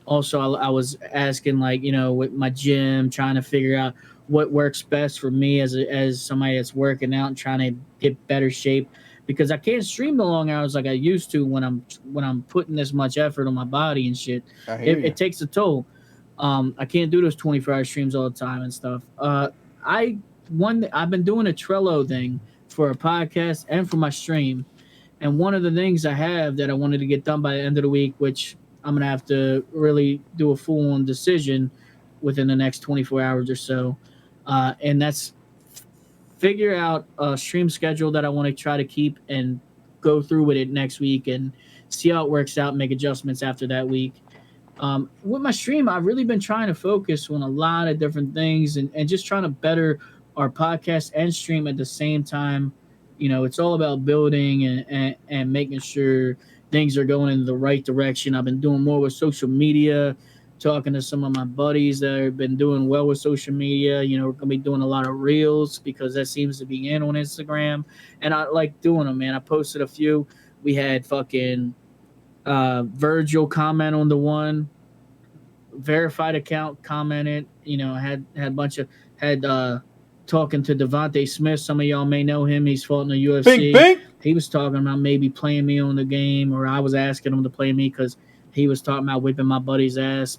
Also, I was asking, like, with my gym, trying to figure out what works best for me as somebody that's working out and trying to get better shape, because I can't stream the long hours like I used to when I'm putting this much effort on my body and shit. It takes a toll. I can't do those 24-hour streams all the time and stuff. I've been doing a Trello thing for a podcast and for my stream, and one of the things I have that I wanted to get done by the end of the week, which I'm gonna have to really do a full-on decision within the next 24 hours or so, and that's figure out a stream schedule that I want to try to keep and go through with it next week and see how it works out, make adjustments after that week. With my stream, I've really been trying to focus on a lot of different things and just trying to better our podcast and stream at the same time. It's all about building and making sure things are going in the right direction. I've been doing more with social media, talking to some of my buddies that have been doing well with social media. We're going to be doing a lot of reels because that seems to be in on Instagram. And I like doing them, man. I posted a few. We had fucking Virgil comment on the one. Verified account commented. Had a bunch of talking to Devontae Smith. Some of y'all may know him. He's fought in the UFC. Bing. He was talking about maybe playing me on the game, or I was asking him to play me because he was talking about whipping my buddy's ass.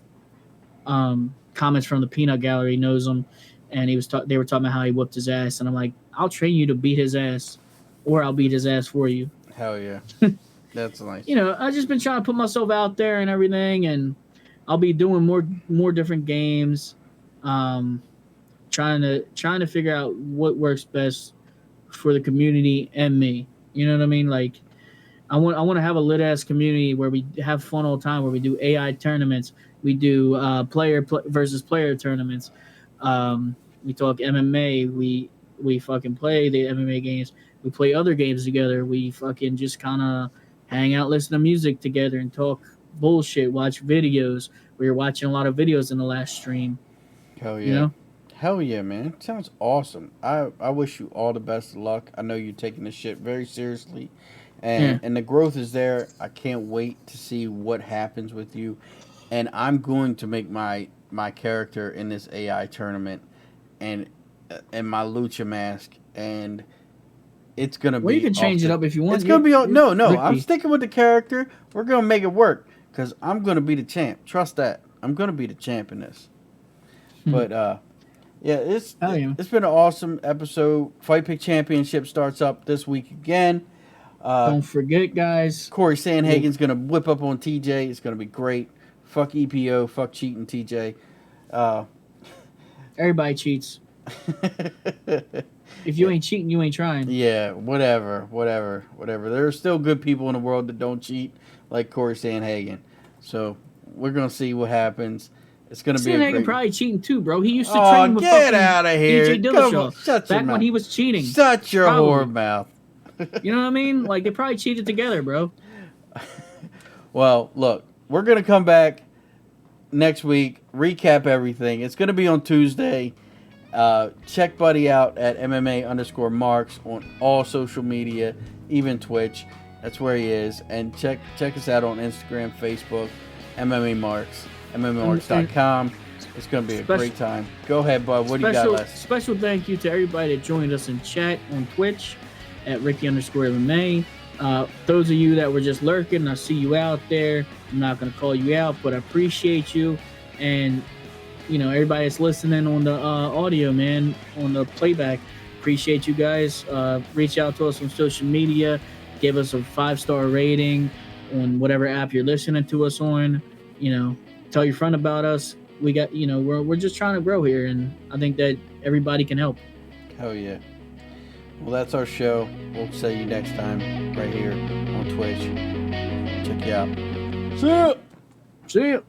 Comments from the Peanut Gallery knows him, and they were talking about how he whooped his ass, and I'm like, I'll train you to beat his ass, or I'll beat his ass for you. Hell yeah, that's nice. I've just been trying to put myself out there and everything, and I'll be doing more different games. Trying to figure out what works best for the community and me. You know what I mean? Like, I want to have a lit ass community where we have fun all the time, where we do AI tournaments, we do player versus player tournaments. We talk MMA. We fucking play the MMA games. We play other games together. We fucking just kind of hang out, listen to music together, and talk bullshit. Watch videos. We were watching a lot of videos in the last stream. Hell yeah. Hell yeah, man. Sounds awesome. I wish you all the best of luck. I know you're taking this shit very seriously. And the growth is there. I can't wait to see what happens with you. And I'm going to make my character in this AI tournament and my lucha mask, and it's gonna be. Well, you can change it up if you want. It's gonna be no. I'm sticking with the character. We're gonna make it work because I'm gonna be the champ. Trust that. I'm gonna be the champ in this. But yeah, it's been an awesome episode. Fight Pick Championship starts up this week again. Don't forget, guys. Cory Sandhagen's gonna whip up on TJ. It's gonna be great. Fuck EPO. Fuck cheating TJ. Everybody cheats. If you ain't cheating, you ain't trying. Yeah, whatever. There are still good people in the world that don't cheat, like Cory Sandhagen. So we're gonna see what happens. It's gonna be a Sandhagen great. probably cheating too, bro. He used to Oh, train with get fucking out of here! TJ Come on, Dillashaw shut your back mouth. when he was cheating. Shut your Probably. whore mouth. You know what I mean? Like they probably cheated together, bro. Well, look, we're gonna come back next week, recap everything. It's gonna be on Tuesday. Check Buddy out at MMA_marks on all social media, even Twitch. That's where he is. And check us out on Instagram, Facebook, MMA Marks, MMAmarks.com. It's going to be a great time. Go ahead, bud. What do you got left? Special thank you to everybody that joined us in chat on Twitch at Ricky_MMA. Those of you that were just lurking, I see you out there. I'm not going to call you out, but I appreciate you. And, you know, everybody that's listening on the audio, man, on the playback, appreciate you guys. Reach out to us on social media. Give us a 5-star rating on whatever app you're listening to us on. You know, tell your friend about us. We got, you know, we're just trying to grow here, and I think that everybody can help. Hell yeah. Well, that's our show. We'll see you next time right here on Twitch. Check you out. See ya. See ya.